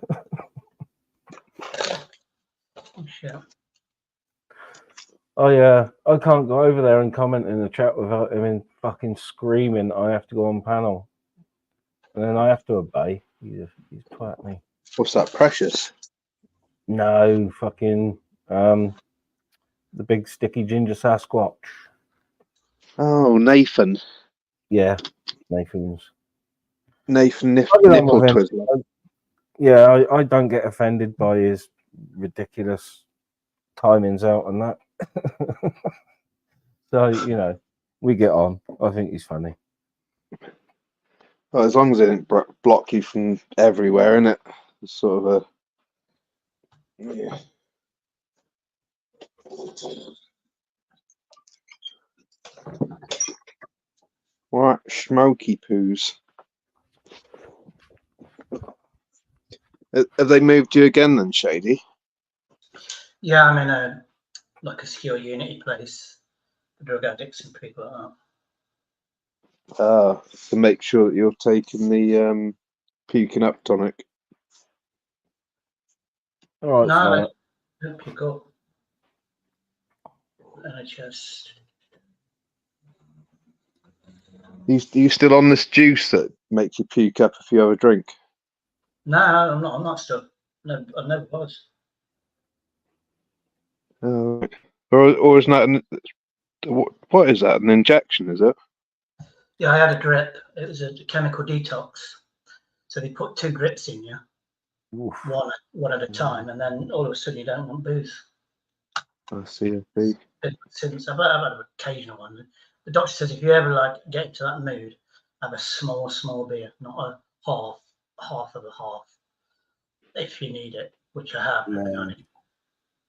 can't go over there and comment in the chat without him fucking screaming, "I have to go on panel," and then I have to obey. He's twat me. What's that, Precious? No, fucking the big sticky ginger Sasquatch. Oh, Nathan. Yeah, Nathan Nipple Twizzler. Yeah, I don't get offended by his ridiculous timings out and that. So, you know, we get on. I think he's funny. Well, as long as they didn't block you from everywhere, innit? It's sort of a... Yeah. Right, smoky poos. Have they moved you again then, Shady? Yeah, I'm in a secure Unity place for drug addicts and people like that. To make sure that you're taking the puking up tonic. All right, no, I pick up. And I just... You still on this juice that makes you puke up if you have a drink? No, I'm not still. No, I never was. Or is that what is that? An injection, is it? Yeah, I had a drip. It was a chemical detox. So they put 2 drips in you, Oof. one at a time, and then all of a sudden you don't want booze. I see. Since I've had an occasional one, the doctor says if you ever like get into that mood, have a small beer, not a half of a half, if you need it, which I have.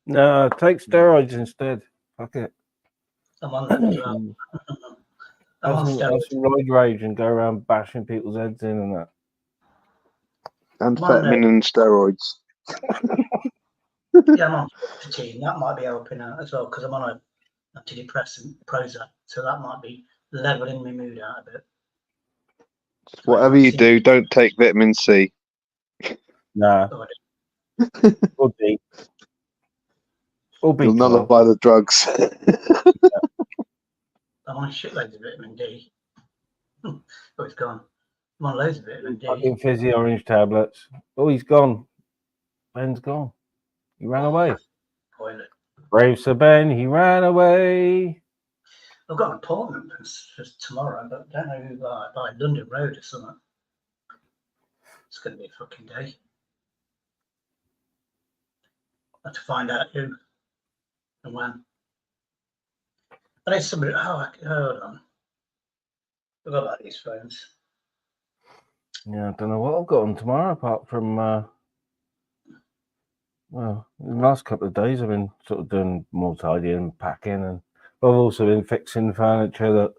No, take steroids instead. Fuck it. I'm on that as well. I'm on Have steroids. some roid rage and go around bashing people's heads in and that. Amphetamine and steroids. Yeah, I'm on nicotine. That might be helping out as well because I'm on a antidepressant, Prozac, so that might be leveling my mood out a bit. Whatever you do, don't take vitamin C. Nah. Or D. Or B12. You'll nullify the drugs. I'm on shitloads of vitamin D. Oh, it's gone. I'm on loads of vitamin D. Fucking fizzy orange tablets. Oh, he's gone. Ben's gone. He ran away. Toilet. Brave Sir Ben, he ran away. I've got an appointment for tomorrow, but I don't know who by London Road or something. It's going to be a fucking day. I have to find out who and when. I need somebody. Hold on. I forgot about these phones. Yeah, I don't know what I've got on tomorrow apart from, well, the last couple of days I've been sort of doing more tidying and packing, and I've also been fixing furniture that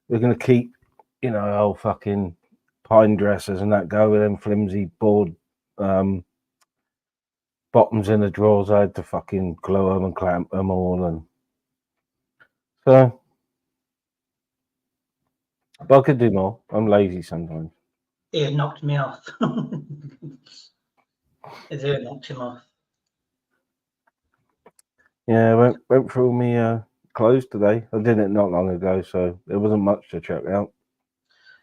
we're going to keep, you know, old fucking pine dressers and that go with them flimsy board bottoms in the drawers. I had to fucking glue them and clamp them all, and so, but I could do more. I'm lazy sometimes. It knocked me off. His ear knocked him off. Yeah, I went through me clothes today. I did it not long ago, so there wasn't much to check out.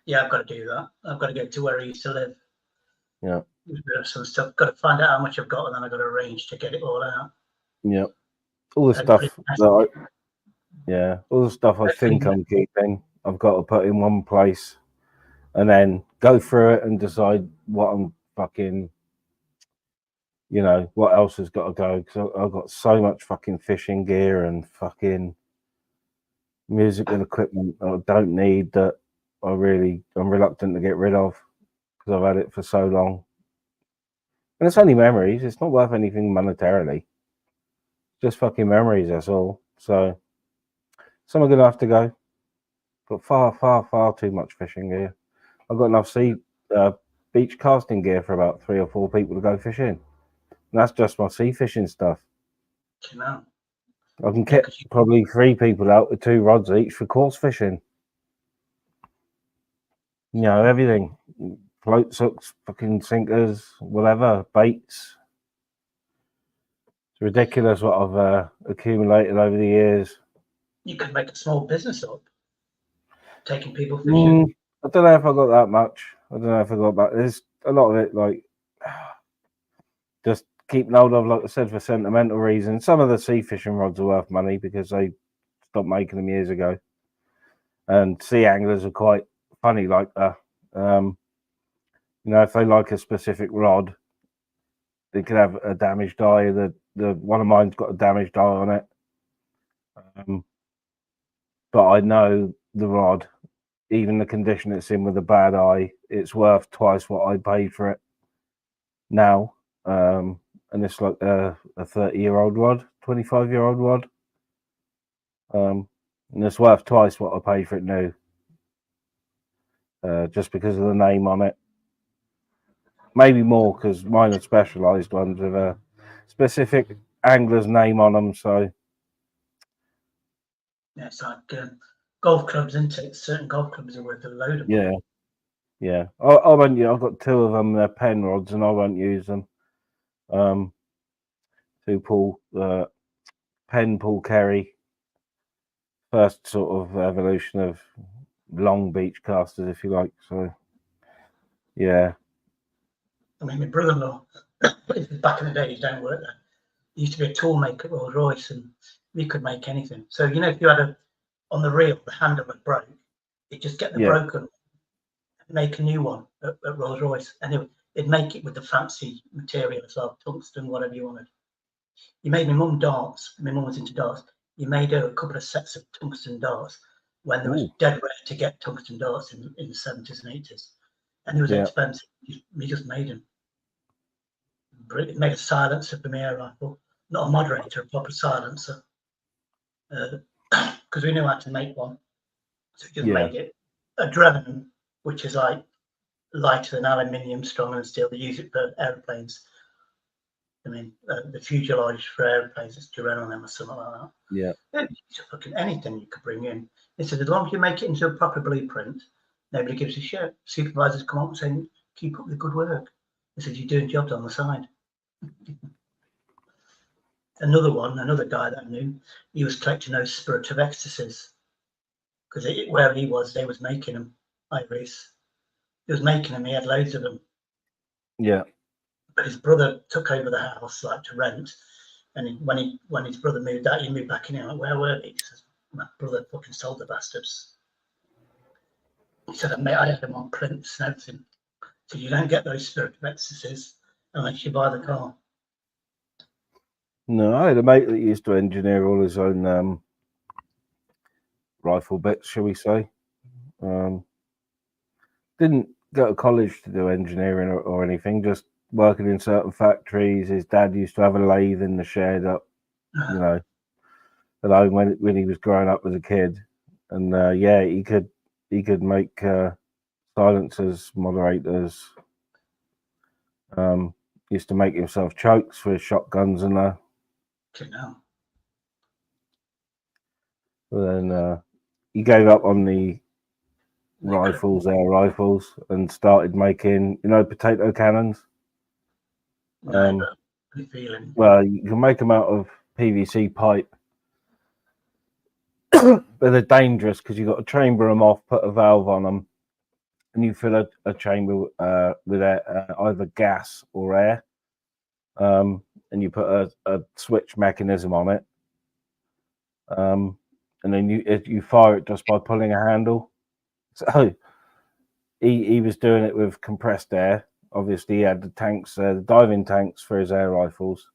Yeah, I've got to do that. I've got to go to where I used to live. Yeah. Some stuff. Got to find out how much I've got, and then I've got to arrange to get it all out. Yeah. All the stuff all the stuff I think I'm keeping, I've got to put in one place and then go through it and decide what I'm fucking, you know, what else has got to go, because I've got so much fucking fishing gear and fucking music and equipment I don't need that I'm reluctant to get rid of because I've had it for so long. And it's only memories. It's not worth anything monetarily. Just fucking memories, that's all. So some are going to have to go. Got far too much fishing gear. I've got enough beach casting gear for about 3 or 4 people to go fishing. And that's just my sea fishing stuff. I can get probably 3 people out with 2 rods each for coarse fishing. You know, everything. Floats, hooks, fucking sinkers, whatever, baits. It's ridiculous what I've accumulated over the years. You could make a small business up, taking people fishing. I don't know if I got that much. There's a lot of it, like, just keeping hold of, like I said, for sentimental reasons. Some of the sea fishing rods are worth money because they stopped making them years ago. And sea anglers are quite funny like that. You know, if they like a specific rod, they could have a damaged eye. The one of mine's got a damaged eye on it. But I know the rod, even the condition it's in with a bad eye, it's worth twice what I paid for it now. And it's like a 30-year-old rod, 25-year-old rod. And it's worth twice what I paid for it new. Just because of the name on it. Maybe more because mine are specialised ones with a specific angler's name on them. So yeah, it's like golf clubs, isn't it? Certain golf clubs are worth a load of money. Yeah. I won't. I've got 2 of them. They're pen rods, and I won't use them. To pull pen pull carry. First sort of evolution of long beach casters, if you like. So yeah. I mean, my brother-in-law, back in the day, he don't work there. He used to be a tool maker at Rolls Royce, and he could make anything. So, you know, if you had on the reel, the handle that broke, he'd just get the broken, make a new one at Rolls Royce. And He'd make it with the fancy material as well, tungsten, whatever you wanted. He made my mum darts. My mum was into darts. He made her a couple of sets of tungsten darts when there was dead rare to get tungsten darts in the 70s and 80s. And it was expensive. He just made them. He made a silencer for my air rifle. Not a moderator, a proper silencer. Because we knew how to make one. So he just made it. A Drennan, which is like lighter than aluminium, stronger than steel. They use it for airplanes. I mean, the fuselage for airplanes, it's Drennan on them or something like that. Yeah. It's fucking anything you could bring in. They said, as long as you make it into a proper blueprint, nobody gives a shit. Supervisors come up and say, keep up the good work. They said, you're doing jobs on the side. Another guy that I knew, he was collecting those Spirit of Ecstasies. Because where he was, they was making them, Ivories. He was making them, he had loads of them. Yeah. But his brother took over the house, like, to rent. And when his brother moved out, he moved back in. Like, where were they? He says, my brother fucking sold the bastards. He said, I had them on prints and everything. So you don't get those Spirit of Ecstasies unless you buy the car. No, I had a mate that used to engineer all his own rifle bits, shall we say. Didn't go to college to do engineering or anything, just working in certain factories. His dad used to have a lathe in the shed up, you know, at home when he was growing up as a kid. And he could make silencers, moderators. Used to make himself chokes for his shotguns and that. Then he gave up on the rifles, air rifles, and started making, potato cannons. Well, you can make them out of PVC pipe, but they're dangerous because you've got to chamber them off, put a valve on them, and you fill a chamber with either gas or air, and you put a switch mechanism on it, and then you fire it just by pulling a handle. So he was doing it with compressed air. Obviously, he had the tanks, the diving tanks for his air rifles.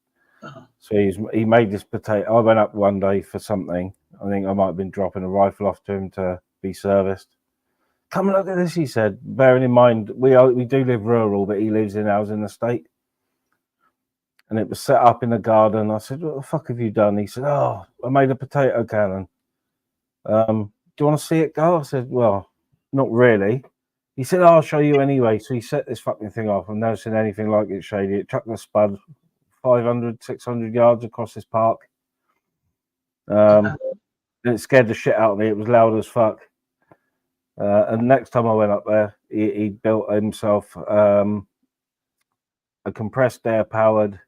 So he made this potato. I went up one day for something. I think I might have been dropping a rifle off to him to be serviced. Come and look at this, he said. Bearing in mind, we do live rural, but he lives in housing estate. And it was set up in the garden. I said, what the fuck have you done? He said, I made a potato cannon. Do you want to see it go? I said, well, not really. He said, I'll show you anyway. So he set this fucking thing off. I've never seen anything like it, Shady. It chucked the spud 500, 600 yards across this park. And it scared the shit out of me. It was loud as fuck. And next time I went up there, he built himself a compressed air powered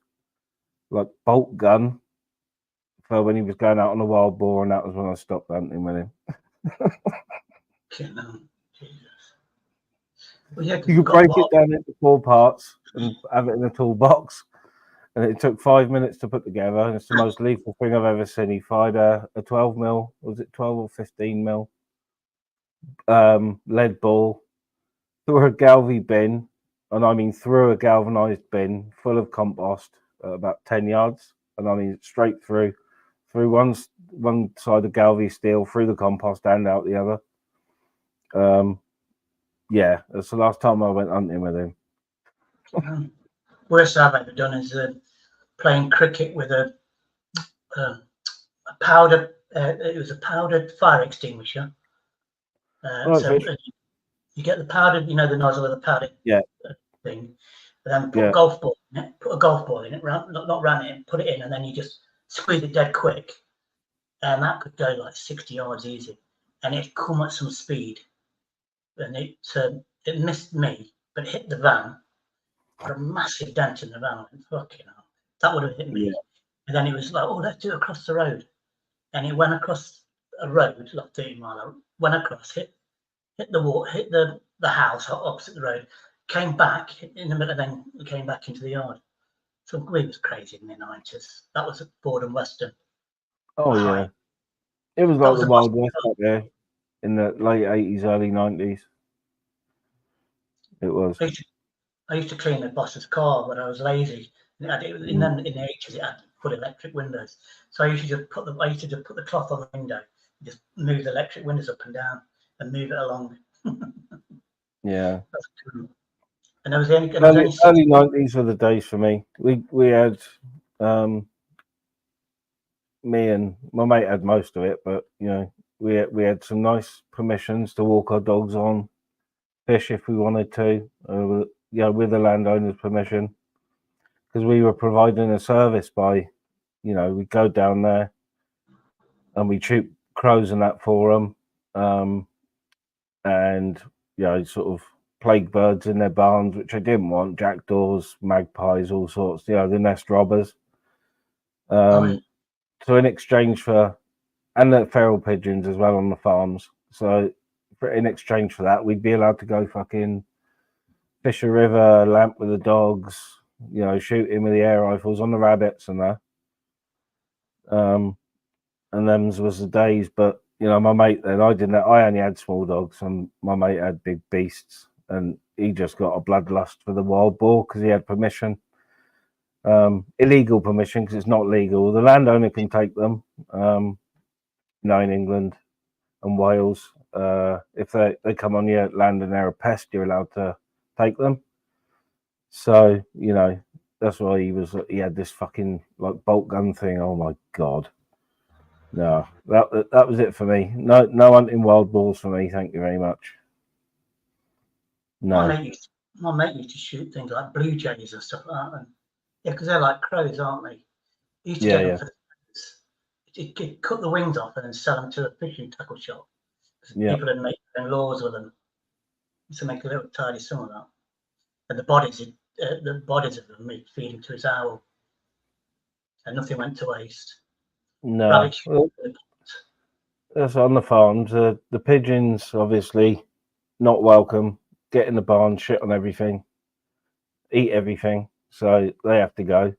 like bolt gun for when he was going out on a wild boar, and that was when I stopped hunting with him. Well, yeah, you could break it down into 4 parts and have it in a toolbox, and it took 5 minutes to put together. And it's the most lethal thing I've ever seen. He fired a 12 mil, was it 12 or 15 mil lead ball through a Galvy bin, and I mean through a galvanized bin full of compost at about 10 yards, and I mean straight through one side of Galvy steel, through the compost and out the other. Yeah, that's the last time I went hunting with him. Worst I've ever done is playing cricket with a powder. It was a powdered fire extinguisher. So you get the powdered, the nozzle of the powder thing. Then put a golf ball in it. Put a golf ball in it. Not ram it. Put it in, and then you just squeeze it dead quick, and that could go like 60 yards easy, and it come at some speed. And it missed me, but it hit the van. Got a massive dent in the van. I went, fucking hell, that would have hit me. Yeah. And then it was like, let's do it across the road. And it went across a road, like 30 mile. Went across, hit the wall, hit the house opposite the road. Came back in the middle, and then came back into the yard. So it was crazy in the 90s. That was at Borden Western. Oh yeah, it was like the Wild West up there. In the late 80s, early 90s. It was. I used to clean the boss's car, but I was lazy. And it had, in the 80s, it had full electric windows. So I used to just put the cloth on the window, just move the electric windows up and down, and move it along. Yeah. And there was only early 90s were the days for me. We had me and my mate had most of it, but you know, we had some nice permissions to walk our dogs on, fish if we wanted to, with the landowner's permission, because we were providing a service by, you know, we'd go down there and we'd shoot crows and that for them, and you know, sort of plague birds in their barns, which I didn't want, jackdaws, magpies, all sorts, you know, the nest robbers. So in exchange for, and the feral pigeons as well on the farms. So in exchange for that, we'd be allowed to go fucking fish a river, lamp with the dogs, you know, shoot in with the air rifles on the rabbits and that. And them's was the days. But you know, my mate then, I only had small dogs, and my mate had big beasts, and he just got a bloodlust for the wild boar because he had permission. Illegal permission because it's not legal. The landowner can take them. You know, in England and Wales, if they come on your land and they're a pest, you're allowed to take them. So you know, that's why he had this fucking like bolt gun thing. Oh my god, no, that was it for me. No hunting wild boars for me. Thank you very much. No. My mate used to shoot things like blue jays and stuff like that. And, yeah, because they're like crows, aren't they? He used to get them for he'd cut the wings off and then sell them to a fishing tackle shop. People would make their laws with them to make a little tidy sum of that. And the bodies of them, he'd feed them to his owl, and nothing went to waste. No, that's on the farms. The pigeons, obviously, not welcome. Get in the barn, shit on everything, eat everything, so they have to go.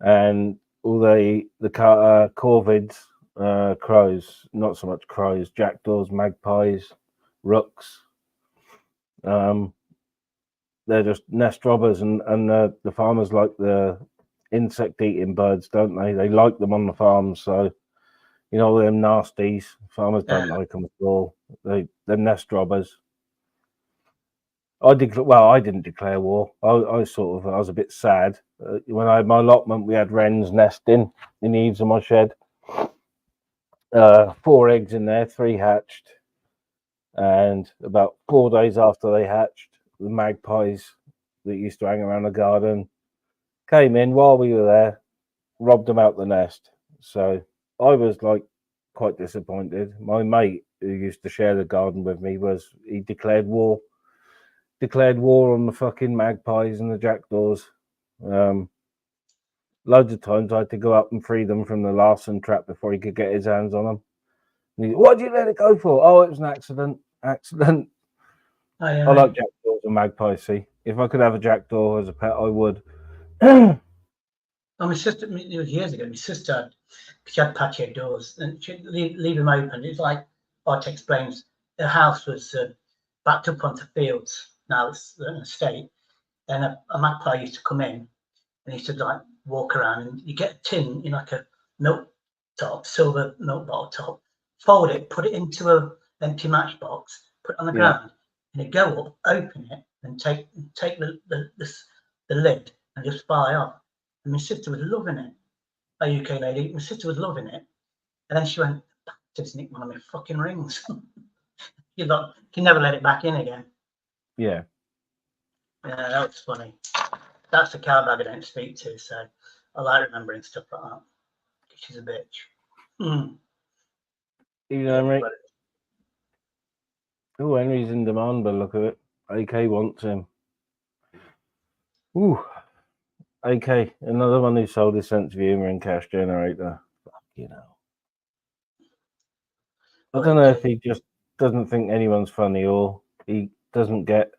And all the corvids, crows, not so much crows, jackdaws, magpies, rooks. They're just nest robbers, and the farmers like the insect-eating birds, don't they? They like them on the farms, so you know them nasties. Farmers don't like them at all. They're nest robbers. I didn't declare war. I was a bit sad when I had my allotment. We had wrens nesting in the eaves of my shed. 4 eggs in there, 3 hatched, and about 4 days after they hatched, the magpies that used to hang around the garden came in while we were there, robbed them out the nest. So I was like quite disappointed. My mate, who used to share the garden with me, he declared war on the fucking magpies and the jackdaws. Loads of times I had to go up and free them from the larson trap before he could get his hands on them. What did you let it go for? Oh, it was an accident. I like jackdaws and magpies. See, if I could have a jackdaw as a pet, I would. My sister, it was years ago. My sister, she had patio doors, and she'd leave them open. It's like Art explains. The house was backed up onto fields. Now it's an estate, and a magpie used to come in, and he used to like walk around, and you get a tin in like a silver milk bottle top, fold it, put it into a empty matchbox, put it on the ground, and he'd go up, open it, and take the lid and just fly off. And my sister was loving it. A UK lady, my sister was loving it, and then she went, "Just nicked one of my fucking rings." She never let it back in again. Yeah, that was funny. That's the cowbag I don't speak to, so I like remembering stuff like that. She's a bitch. You know, Henry. Oh, Henry's in demand, but look at it. AK wants him. Ooh, AK, another one who sold his sense of humour and cash generator. You know, I don't know if he just doesn't think anyone's funny or he doesn't get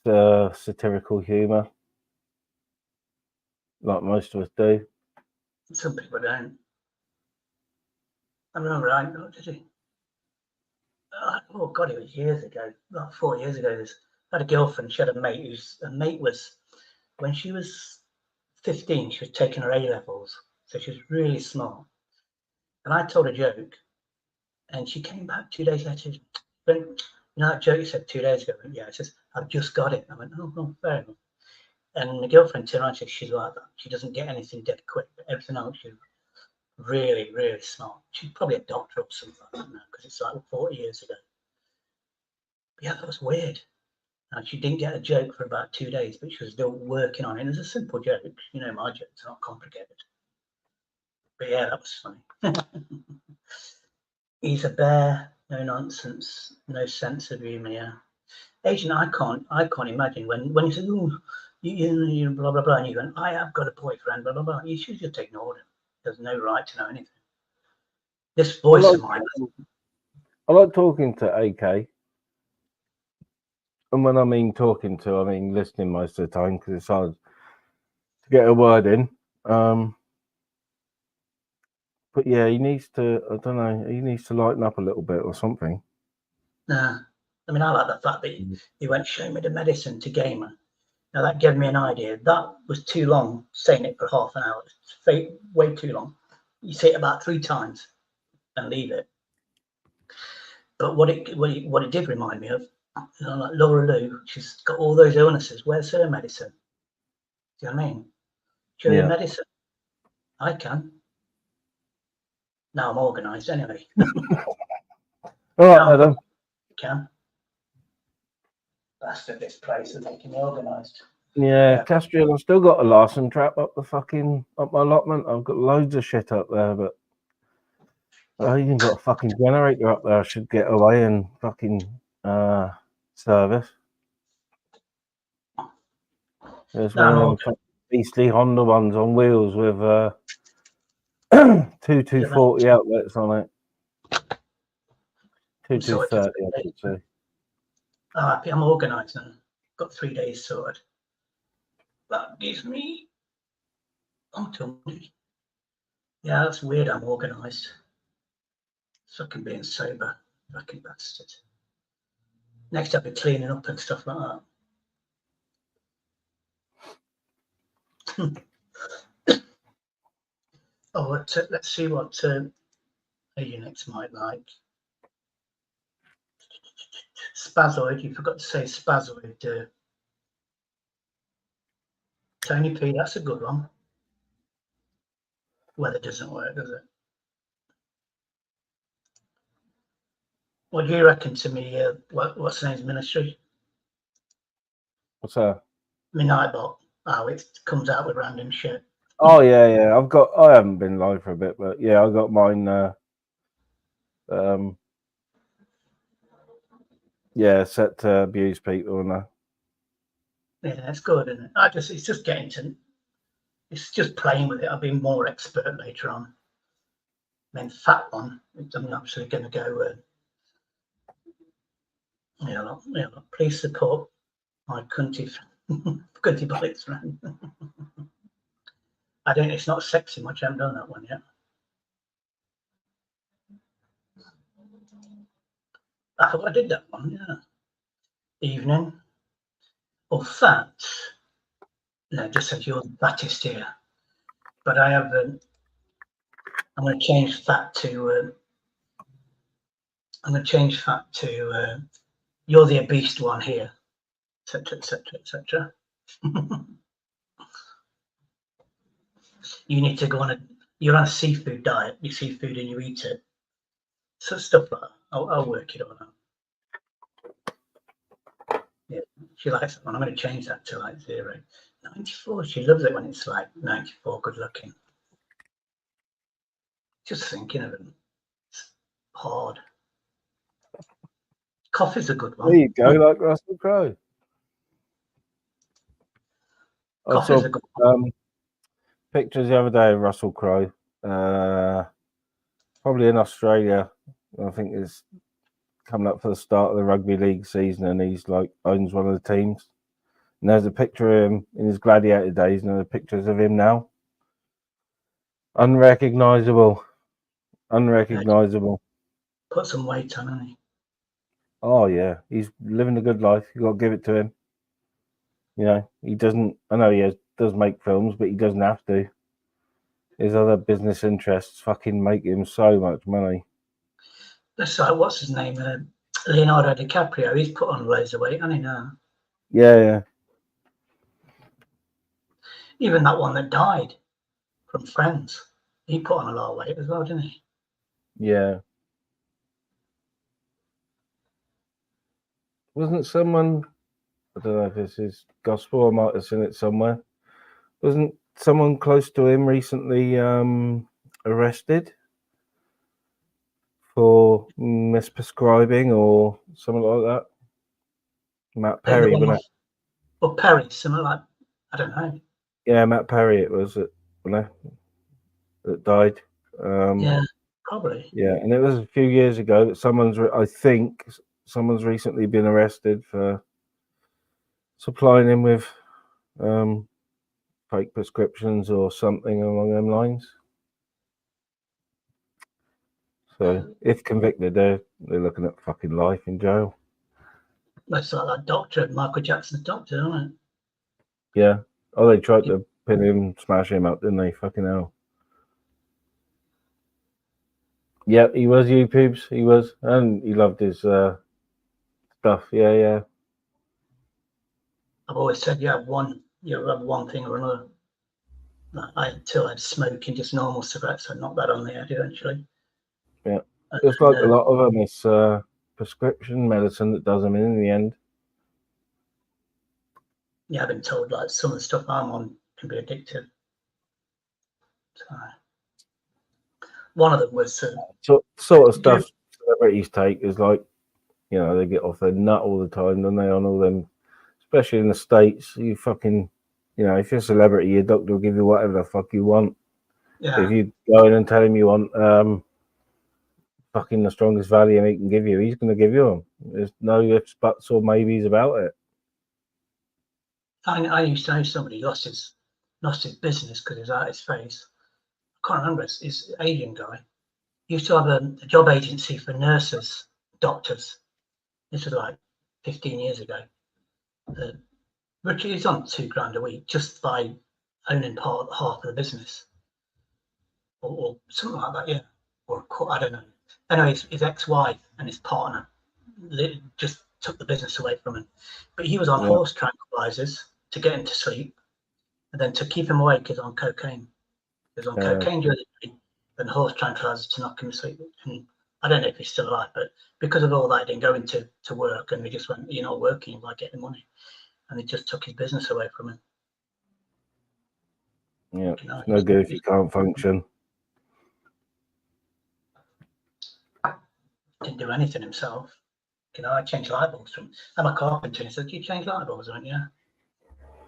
the satirical humour like most of us do. Some people don't. I remember, did he? Oh God, it was years ago, about 4 years ago. There's I had a girlfriend. She had a mate was, when she was 15, she was taking her A levels, so she was really smart. And I told a joke, and she came back 2 days later. Went, you know that joke you said 2 days ago? Yeah, it says, I've just got it. I went, oh, fair enough. And my girlfriend turned around and said, she's like that. She doesn't get anything dead quick, but everything else, she's really, really smart. She's probably a doctor or something like that now, because it's like 40 years ago. But yeah, that was weird. And she didn't get a joke for about 2 days, but she was still working on it. It was a simple joke. You know, my jokes are not complicated. But yeah, that was funny. He's a bear, no nonsense, no sense of humour. Yeah, Agent, I can't imagine when he says, "Oh, you blah blah blah," and you go, "I have got a boyfriend," blah blah blah. You should just ignore him. There's no right to know anything. This voice of mine. I like talking to AK, and when I mean talking to, I mean listening most of the time because it's hard to get a word in. But yeah, he needs to. I don't know. He needs to lighten up a little bit or something. Nah, I mean, I like the fact that he went show me the medicine to Gamer. Now that gave me an idea. That was too long, saying it for half an hour. It's way too long. You say it about 3 times and leave it. But what it did remind me of, you know, like Laura Lou, she's got all those illnesses. Where's her medicine? Do you know what I mean? Show your medicine. I can. Now I'm organised anyway. All right, Adam. Can. Bastard, this place is making me organised. Yeah, Castriel, I've still got a Larson trap up my allotment. I've got loads of shit up there, but I even got a fucking generator up there. I should get away and fucking service. There's one of them beastly Honda ones on wheels with 2 240 outlets on it. 2 230, I should say. I'm organised and got 3 days sorted. That gives me yeah, that's weird. I'm organised. Fucking being sober, fucking bastard. Next, I'll be cleaning up and stuff like that. Oh, let's see what a Unix might like. Spazoid, you forgot to say Spazoid. Tony P, that's a good one. Weather doesn't work, does it? What do you reckon to me? What's the name's ministry? What's that? My Nightbot. Oh, it comes out with random shit. Oh yeah. I haven't been live for a bit, but yeah, I got mine. Yeah, set to abuse people and that. Yeah, it's good, isn't it? It's just getting to. It's just playing with it. I'll be more expert later on. I mean, fat one. I'm actually going to go. Please support my country bullets friend. I don't. It's not sexy much. I haven't done that one yet. I thought I did that one. Yeah. Evening. Or fat. No, just said you're the fattest here. But I have. I'm going to change fat to. I'm going to change fat to. You're the obese one here, etc., etc., etc. You need to go on you're on a seafood diet. You seafood and you eat it. So stuff like that. I'll work it on out. Yeah, she likes that one. I'm going to change that to like 0. 94. She loves it when it's like 94. Good looking. Just thinking of it. It's hard. Coffee's a good one. There you go, like Russell Crowe. I saw pictures the other day of Russell Crowe, probably in Australia. I think it's coming up for the start of the rugby league season, and he's like owns one of the teams. And there's a picture of him in his gladiator days, and there are pictures of him now. Unrecognizable. Put some weight on, hasn't he? Oh yeah, he's living a good life. You got to give it to him. You know, he doesn't. I know does make films, but he doesn't have to. His other business interests fucking make him so much money. That's like, what's his name? Leonardo DiCaprio. He's put on loads of weight, hasn't he now? Yeah. Even that one that died from Friends, he put on a lot of weight as well, didn't he? Yeah. Wasn't someone? I don't know if this is gospel. I might have seen it somewhere. Wasn't someone close to him recently arrested for misprescribing or something like that? Matt Perry, wasn't it? Or Perry, something like, I don't know. Yeah, Matt Perry. It was it, that died. Yeah, probably. Yeah, and it was a few years ago that I think someone's recently been arrested for supplying him with fake prescriptions or something along them lines. So if convicted, they're looking at fucking life in jail. That's like that doctor, Michael Jackson's doctor, isn't it? Yeah. Oh, they tried to pin him, smash him up, didn't they? Fucking hell. Yep, he was YouTubes. He was, and he loved his stuff. Yeah. I've always said you have one thing or another. Until I'd smoking just normal cigarettes, I'd knock that on the head eventually. Yeah, it's like a lot of them. It's prescription medicine that does them in the end. Yeah, I've been told like some of the stuff I'm on can be addictive. So, one of them was sort of stuff celebrities take is like, you know, they get off their nut all the time, don't they? On all them, especially in the States. You fucking, you know, if you're a celebrity, your doctor will give you whatever the fuck you want. Yeah. If you go in and tell him you want fucking the strongest Valium he can give you, he's going to give you them. There's no ifs, buts, or maybes about it. I used to know somebody lost his business because he was out of his face. I can't remember. It's an Asian guy. He used to have a job agency for nurses, doctors. This was like 15 years ago. Richard is on $2,000 a week just by owning half of the business, or something like that. Yeah, or I don't know. Anyway, his ex-wife and his partner just took the business away from him. But he was on horse tranquilizers to get him to sleep, and then to keep him awake, he's on cocaine. He was on cocaine during the day, and horse tranquilizers to knock him asleep. And I don't know if he's still alive, but because of all that, he didn't go into work, and they just went, "You're not working, like getting money," and they just took his business away from him. Yeah, you know, it's no good if you can't function. Didn't do anything himself. You know, I changed light bulbs from. I'm a carpenter. He said, "Do you change light bulbs?" I went, "Yeah."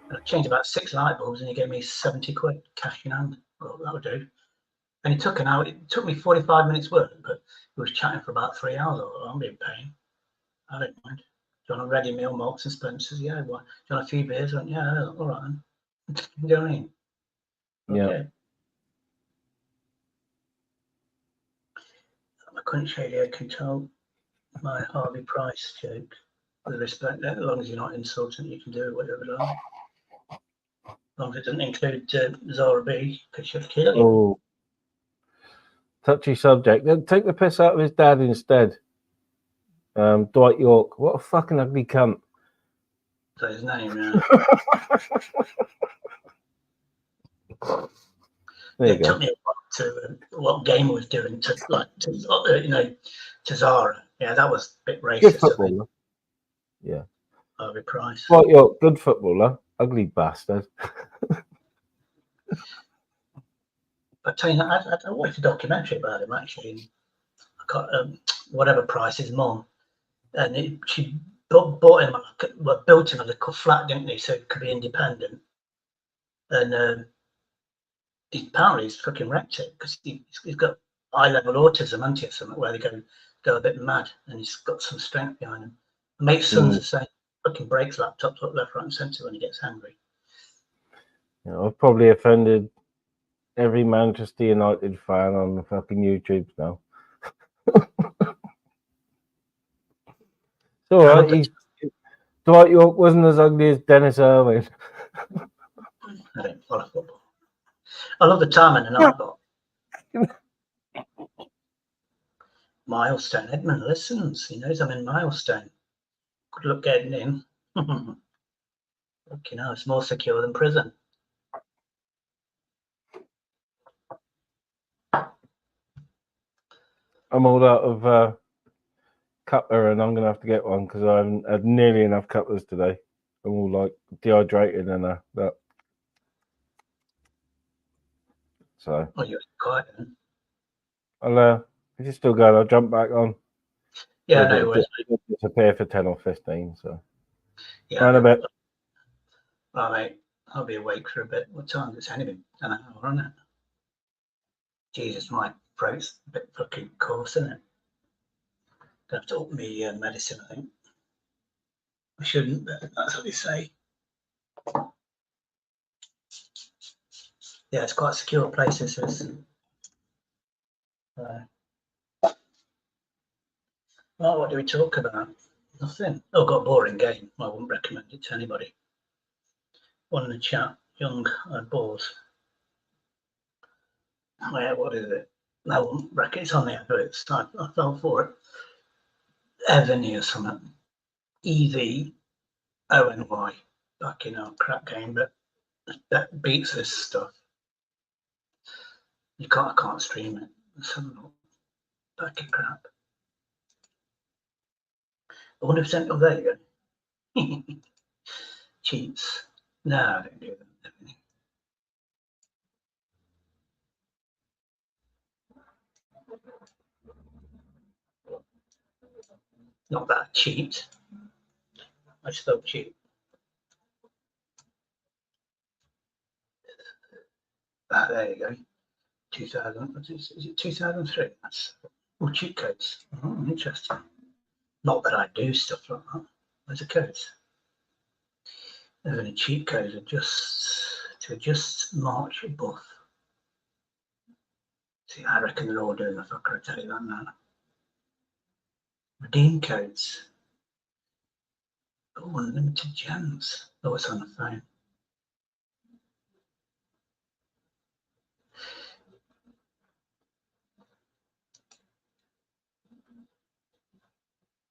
And I changed about 6 light bulbs, and he gave me 70 quid cash in hand. Well, that would do. And he took an hour. It took me 45 minutes work, but he was chatting for about 3 hours. I'm being paid. I don't mind. Do you want a ready meal, Marks and Spencer's? Yeah. What? Do you want a few beers? I went, yeah, all right. You know what I mean? Yeah. Okay. I couldn't show you. I can tell my Harvey Price joke with respect. As long as you're not insulting, you can do it, whatever you like. As long as it doesn't include Zara B, because she'll kill you. Oh, touchy subject. Then take the piss out of his dad instead. Dwight York. What a fucking ugly cunt. That's his name, yeah. It took me a while to what Game was doing to Zara. Yeah, that was a bit racist. Good footballer. Yeah. Harvey Price. Dwight York, good footballer. Ugly bastard. But I watched a documentary about him actually. I got whatever Price, his mum, and she built him built him a little flat, didn't they, so it could be independent. And apparently he's fucking wrecked it because he's got high-level autism, hasn't he, or something, where they go a bit mad, and he's got some strength behind him. My mate's son's the same. Fucking breaks laptops up left, right, and centre when he gets angry. Yeah, I've probably offended every Manchester United fan on the fucking YouTube now. all I right. love the, Dwight York wasn't as ugly as Dennis Irwin. I don't follow football. I love the time and the night, but Milestone. Edmund listens. He knows I'm in Milestone. Good luck getting in. Fucking hell, it's more secure than prison. I'm all out of cutler, and I'm gonna have to get one because I haven't had nearly enough cutlers today. I'm all like dehydrated and that. So Oh, you're quiet then. I'll if you're still going, I'll jump back on. Yeah, no worries. It'll disappear for 10 or 15. So Yeah, around a bit. All right, I'll be awake for a bit. What time is it? Only been an hour, hasn't it? Jesus, my throat's a bit fucking coarse, isn't it? Gonna have to up me medicine, I think. I shouldn't, but that's what they say. Yeah, it's quite a secure place, this is. Well, what do we talk about? Nothing. Oh, got a boring game. I wouldn't recommend it to anybody. One in the chat, young and bored. Where, what is it? I wouldn't reckon it's on the adverts. I fell for it. Evony or something. EVONY. Fucking hell, crap game, but that beats this stuff. I can't stream it. Some fucking crap. I wonder if sent. Oh, there you go. Cheats. No, I don't do that. Not that cheat. I spell cheat. There you go. 2000. Is it 2003? That's cheat codes. Oh, interesting. Not that I do stuff like that. Where's the codes? There's any cheat codes to adjust March buff. See, I reckon they're all doing the fucker. I tell you that now. Redeem codes. Oh, unlimited gems. Oh, it's on the phone.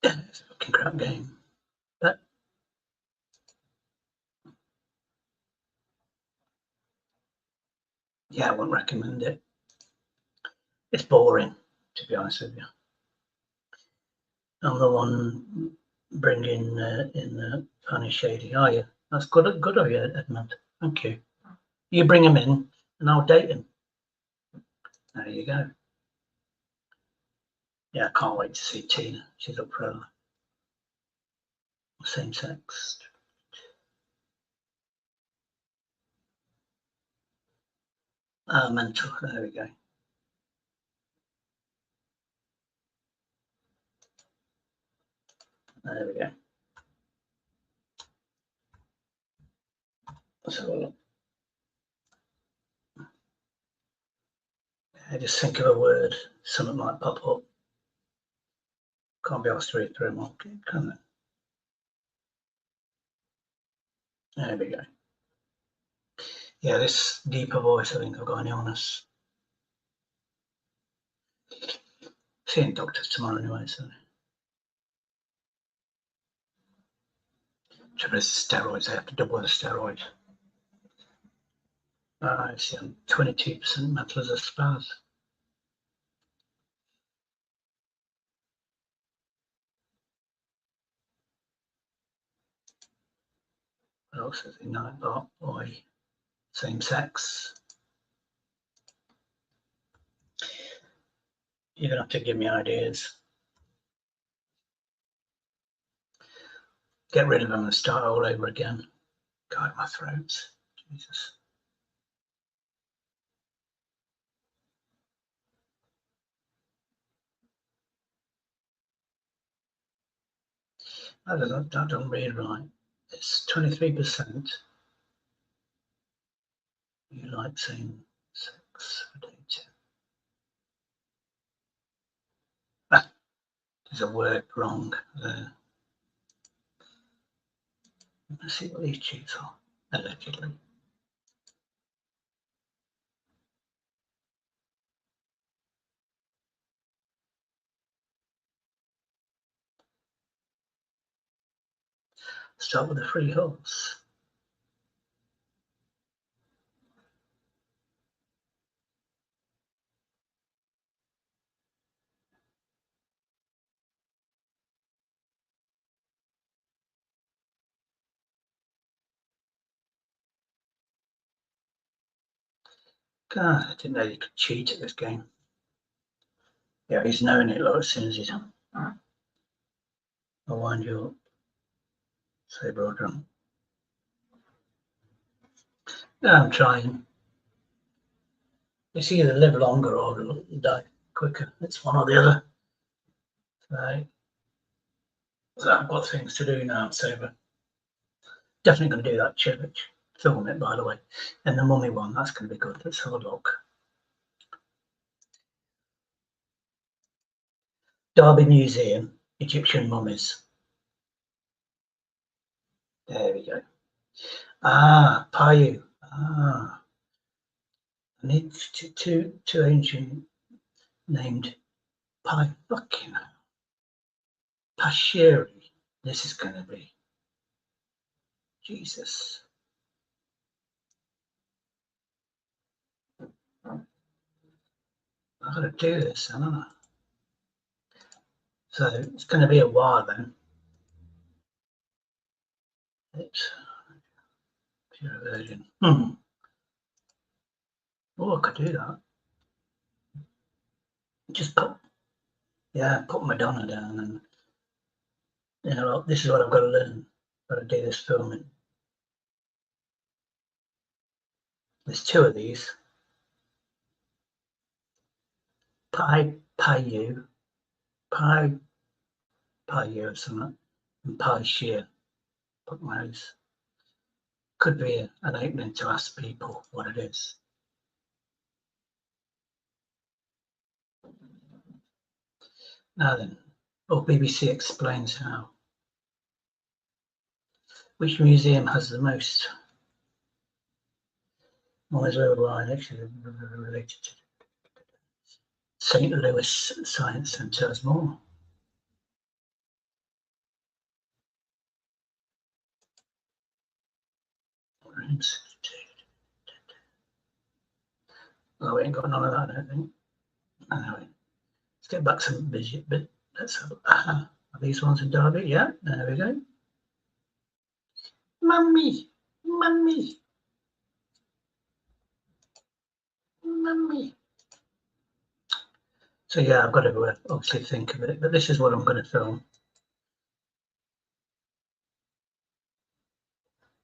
Yeah, it's a fucking crap game. But yeah, I wouldn't recommend it. It's boring, to be honest with you. I'm the one bringing in Funny Shady. Oh, yeah, that's good of you, Edmund. Thank you. You bring him in, and I'll date him. There you go. Yeah, I can't wait to see Tina. She's up for same sex. Mental. There we go. There we go. Let's have a look. I just think of a word, something might pop up. Can't be asked to read through them all, can it? There we go. Yeah, this deeper voice, I think I've got an illness. Seeing doctors tomorrow anyway, so. Trouble is steroids, I have to double the steroids. I see, I'm 22% mental as a spaz. What else is he not about? Boy, same sex. You're gonna have to give me ideas. Get rid of them and start all over again. God, my throat. Jesus. That doesn't read right. It's 23%. You like same sex for dating. There's a word wrong there. Let's see what these cheats are, allegedly. Start with the free holes. God, I didn't know you could cheat at this game. Yeah, he's knowing it like as soon as he's on. I'll wind you up. Say, brother. Yeah, I'm trying. It's either live longer or die quicker. It's one or the other. So I've got things to do now, so definitely going to do that church. Film it, by the way. And the mummy one, that's going to be good. Let's have a look. Derby Museum, Egyptian mummies. There we go. Ah, Payu. Ah, I need two ancient named fucking Pashiri. This is going to be Jesus. I've got to do this, haven't I? So it's going to be a while then. It's pure virgin. Oh, I could do that. Just put Madonna down, and you know, this is what I've got to learn. Got to do this filming. There's two of these. Payu or something, and Pi Shear. Put those. Could be an opening to ask people what it is. Now then, BBC explains how. Which museum has the most? Mummies worldwide, actually related to St. Louis Science Centre has more. Oh, we ain't got none of that, I don't think. Anyway, let's get back some budget, but let's have are these ones in Derby? Yeah, there we go. Mummy. So yeah, I've got to obviously think of it, but this is what I'm going to film.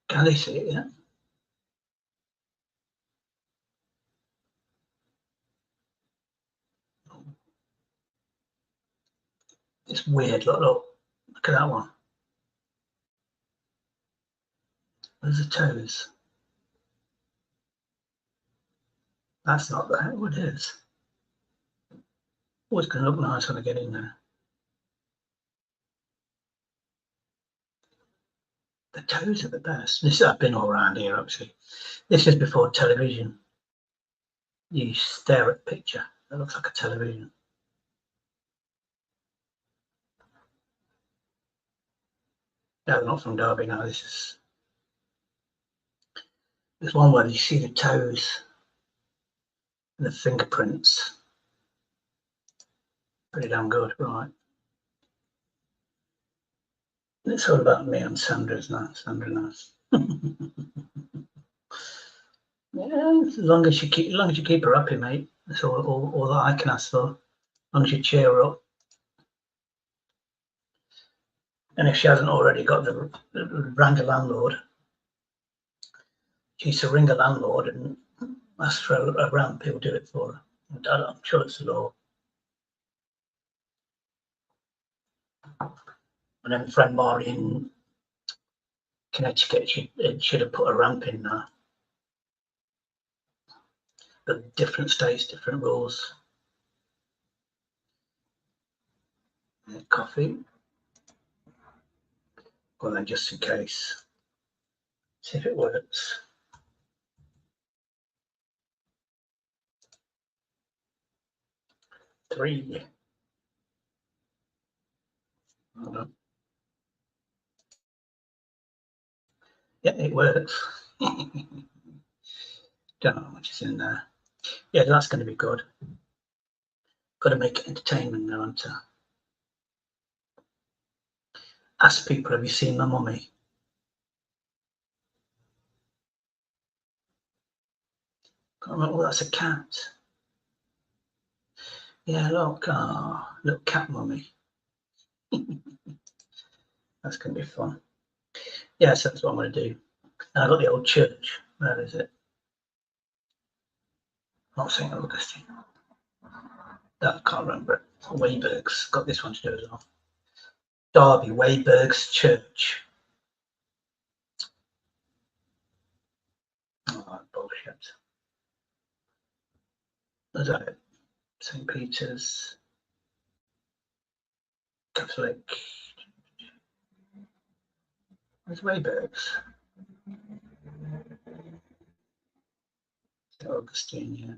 Can they see it? Yeah. It's weird. Look at that one. Where's the toes? That's not that. What it is? Oh, it's going to look nice when I get in there. The toes are the best. This I've been all around here, actually. This is before television. You stare at the picture. It looks like a television. No, not from Derby. No, this one where you see the toes and the fingerprints. Pretty damn good, right? It's all about me and Sandra's now. Sandra knows. Yeah, as long as you keep her happy, mate. That's all that I can ask for. As long as you cheer her up. And if she hasn't already got the rang a landlord, she used to ring a landlord and ask for a ramp. He'll do it for her. I'm sure it's the law. And then friend Mari in Connecticut, she should have put a ramp in there. But different states, different rules. Coffee. Well, then just in case. See if it works. Three. Hold on. Yeah, it works. Don't know how much is in there. Yeah, that's going to be good. Got to make it entertainment now, haven't I? Ask people, have you seen my mummy? Oh, that's a cat. Yeah, look, little cat mummy. That's going to be fun. Yes, that's what I'm going to do. And I've got the old church. Where is it? Not St. Augustine. I can't remember it. Weyburgh's got this one to do as well. Derby, Weyburgh's Church. Oh, bullshit. Is that it? St. Peter's Catholic. Where's Weyburgh's? St. Augustine, yeah.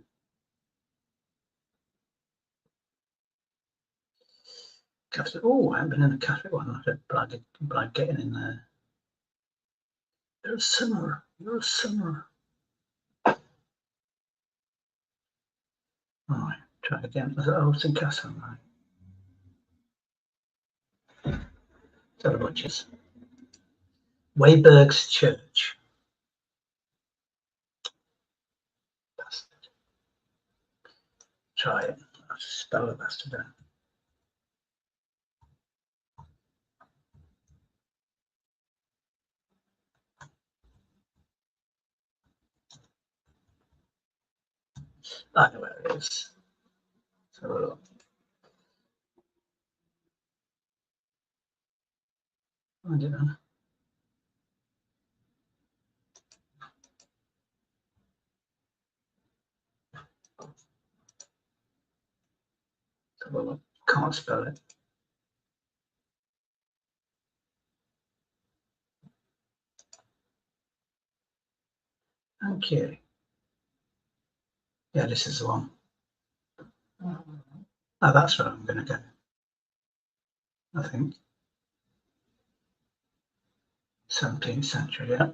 Catholic. Oh, I haven't been in a Catholic one. I've had getting in there. You're a sinner. You're a sinner. All right, try again. Was it Alton Castle? Right. Tell the butchers. Weyburgh's Church. Bastard. Try it. I'll spell the bastard out. I know where it is. So I don't know. So can't spell it. Thank you. Yeah, this is the one. Oh, that's where I'm going to go. I think. 17th century, yeah.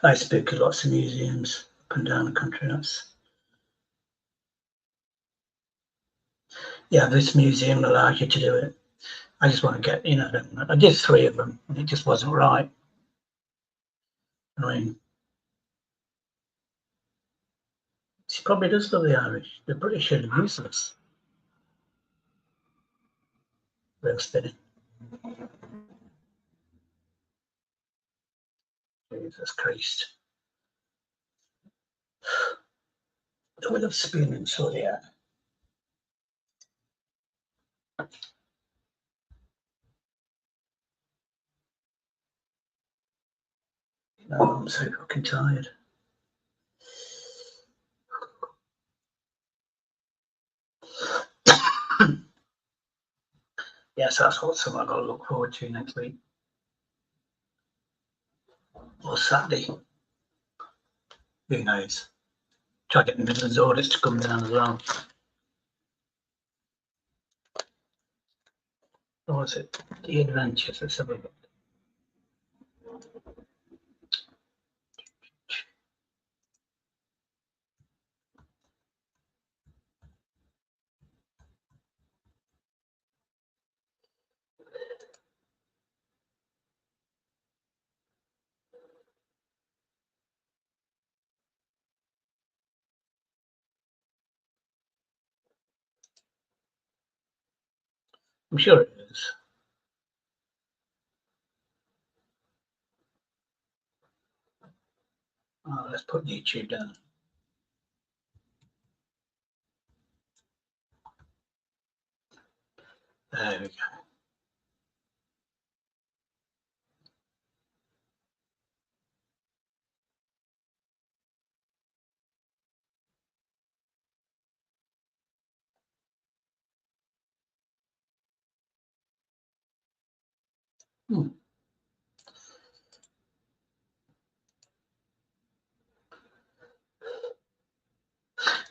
I speak to lots of museums up and down the country. Yeah, this museum allows you to do it. I just want to get, I did 3 of them and it just wasn't right. I mean, she probably does love the Irish. The British are useless. Real spinning. Jesus Christ. I would have spinning, so yeah. I'm so fucking tired. Yes, that's what something I've got to look forward to next week. Or Saturday. Who knows? Try getting Midlands audits to come down as well. Or was it The Adventures? Let's have a look. I'm sure it is. Oh, let's put YouTube down. There we go.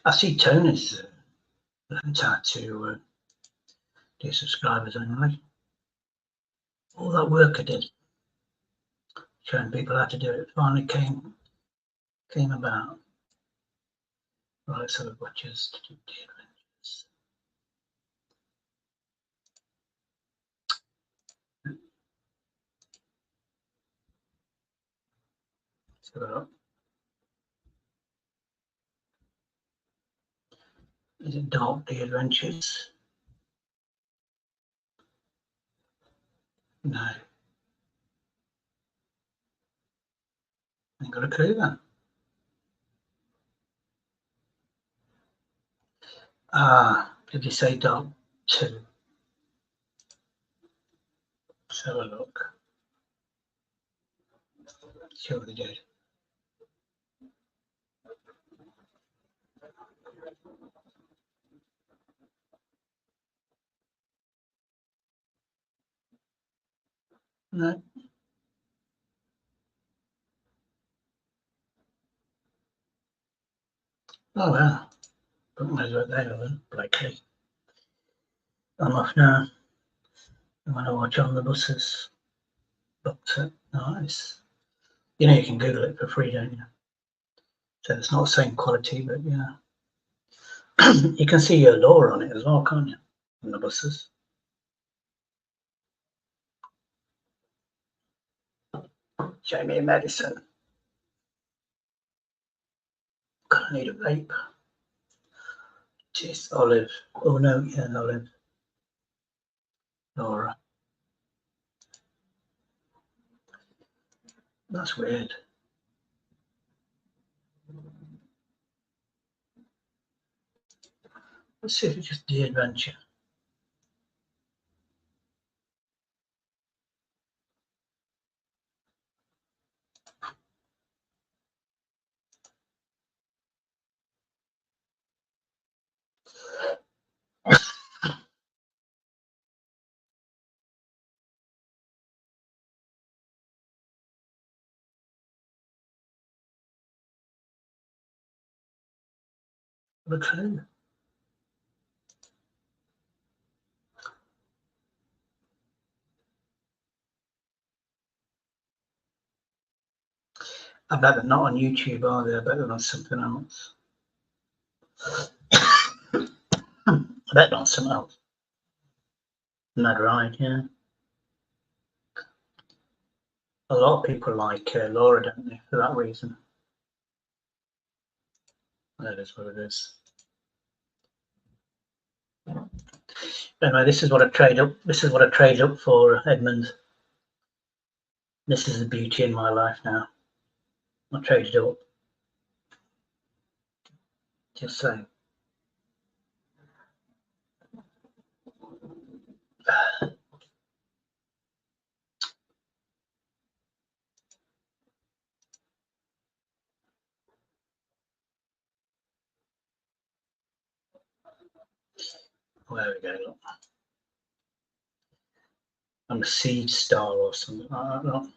I see Tony's learned how to do subscribers only. All that work I did, showing people how to do it, finally came about. Right, so we've got just to do the adventures. So is it Dark the Adventures? No. Ain't got a clue then. Did you say Dark 2? Let's have a look. Sure they did. No. Oh well. Don't know what they are then, Blakely. I'm off now. I want to watch On the Buses. Booked it. Nice. You know you can Google it for free, don't you? So it's not the same quality, but yeah. You can see your Laura on it as well, can't you? On the buses. Jamie Madison. Gonna need a vape. Jeez, Olive. Oh no, yeah, Olive. Laura. That's weird. Let's see if it's just The Adventure. What a clue. I bet they're not on YouTube, are they? I bet they're on something else. I bet they're on something else. Mad Ride, yeah. A lot of people like Laura, don't they, for that reason. That is what it is. Anyway, this is what I trade up. This is what I trade up for, Edmund. This is the beauty in my life now. I traded up. Just saying. There we go. Look. I'm a seed star or something like that.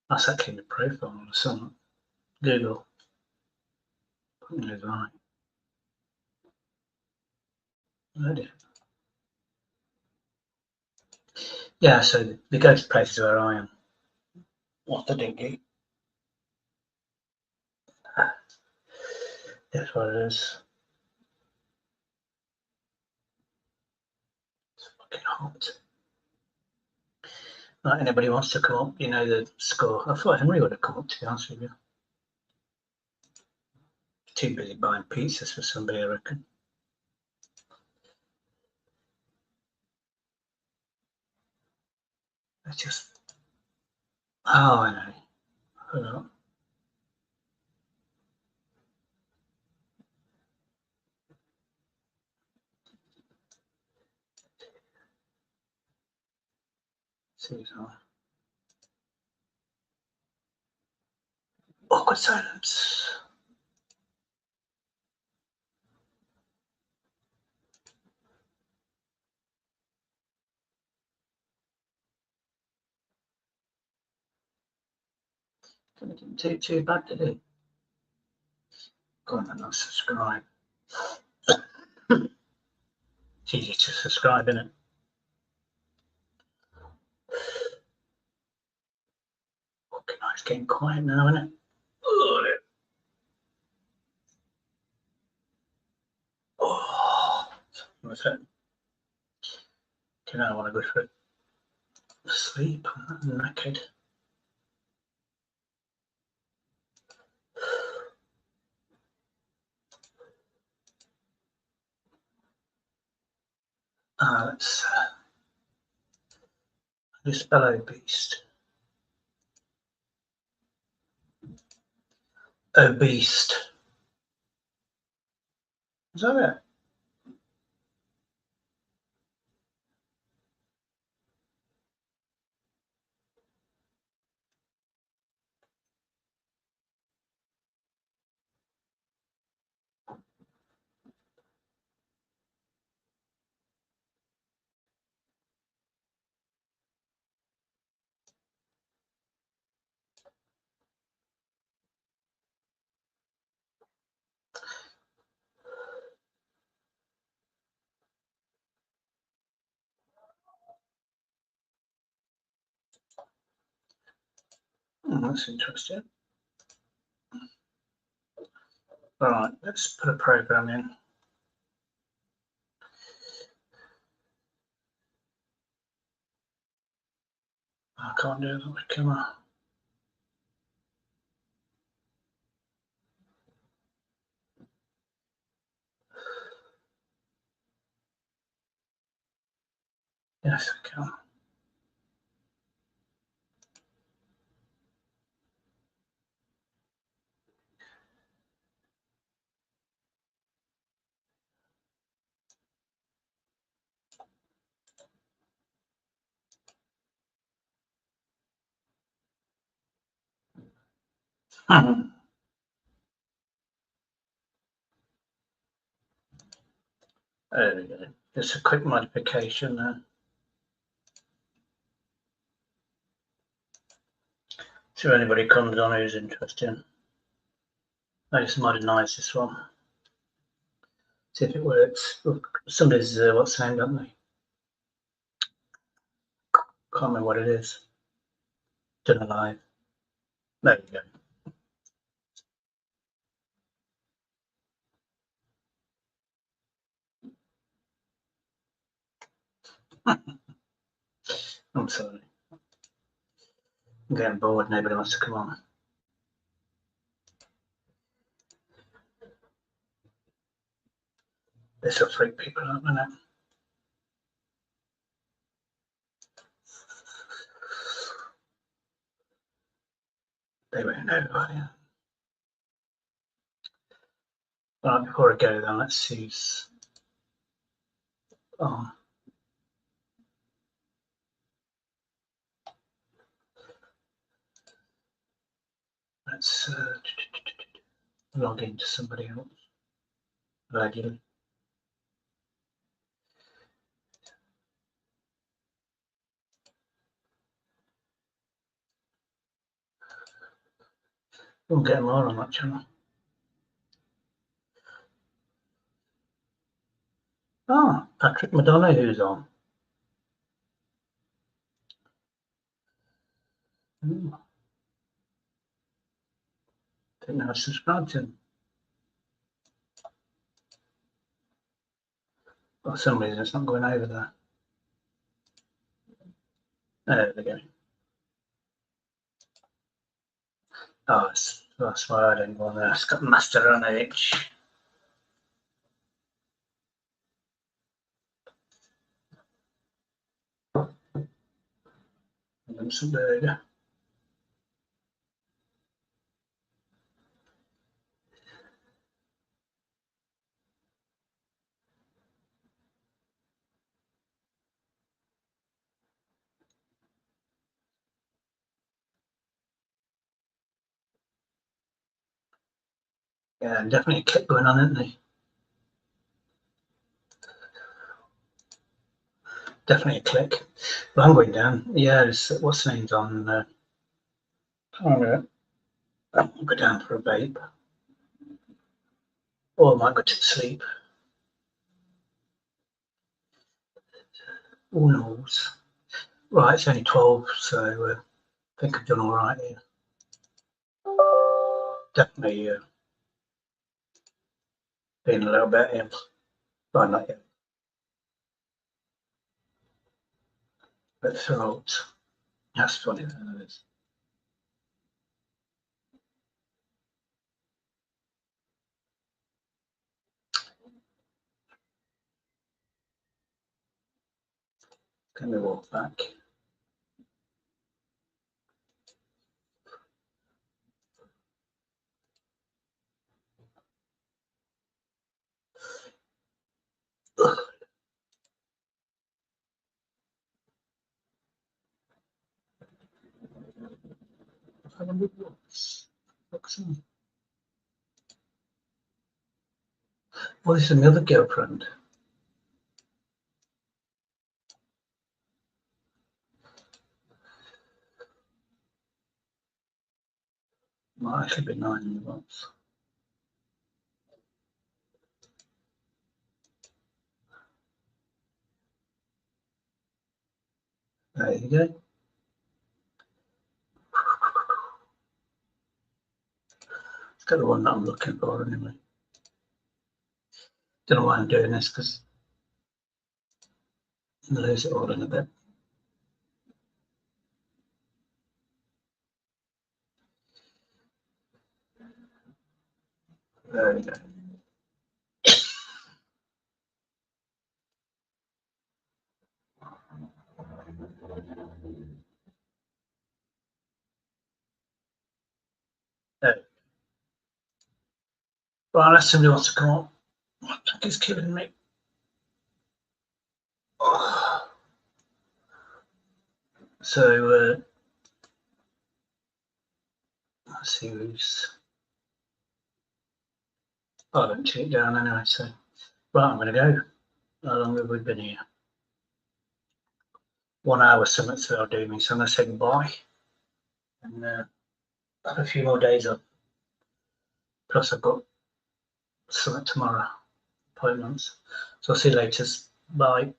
That's actually the profile or something. Google. Right. Yeah, so they go to places where I am. What the dinky? That's what it is. It's fucking hot. Right, anybody wants to come up, you know the score. I thought Henry would have come up, to be honest with you. Too busy buying pizzas for somebody, I reckon. It's just. Oh, I know. Hold on. See so. Awkward silence. Didn't do too bad, did it? Go on then, I'll subscribe. It's easy to subscribe, isn't it? Okay, no, it's getting quiet now, isn't it? Oh, what's that? Okay, now I want to go for sleep. I'm knackered. Let's do spell obese. Obese. Is that it? Oh, that's interesting. All right, let's put a program in. I can't do that with camera. Yes, I can. There we go. Just a quick modification there. See if anybody comes on who's interested. I just modernise this one. See if it works. Look, somebody's what's the name, don't they? Can't remember what it is. Done a live. There you go. I'm sorry. I'm getting bored. Nobody wants to come on. This will freak people out, won't it? They won't know who I am. Right, before I go then, let's see. Oh. Let's log into somebody else. Regularly. We'll get more on that channel. Ah, Patrick Madonna, who's on. Didn't know I subscribed to him. For some reason, it's not going over there. There we go. Oh, that's why I didn't go on there. It's got master on H. And some burger. Yeah, definitely a clip going on, isn't there? Definitely a click. Well, I'm going down. Yeah, what's the name's on? I might go down for a vape. Or I might go to sleep. Who knows? Right, it's only 12, so I think I've done all right here. Definitely been a little bit ill. Well, not yet. But throat. That's funny, that is. Can we walk back? Well, this is another girlfriend. Might actually be 9 months. There you go. It's got the one that I'm looking for anyway. Don't know why I'm doing this because I'm going to lose it all in a bit. There you go. There. Right, unless somebody wants to come up. What the heck is killing me? Oh. So, let's see who's. I don't check it down anyway, so. Right, I'm going to go. How long have we been here? 1 hour something, so I'll do me. So I'm going to say goodbye. And have a few more days up. Plus, I've got something tomorrow, appointments. So I'll see you later. Bye.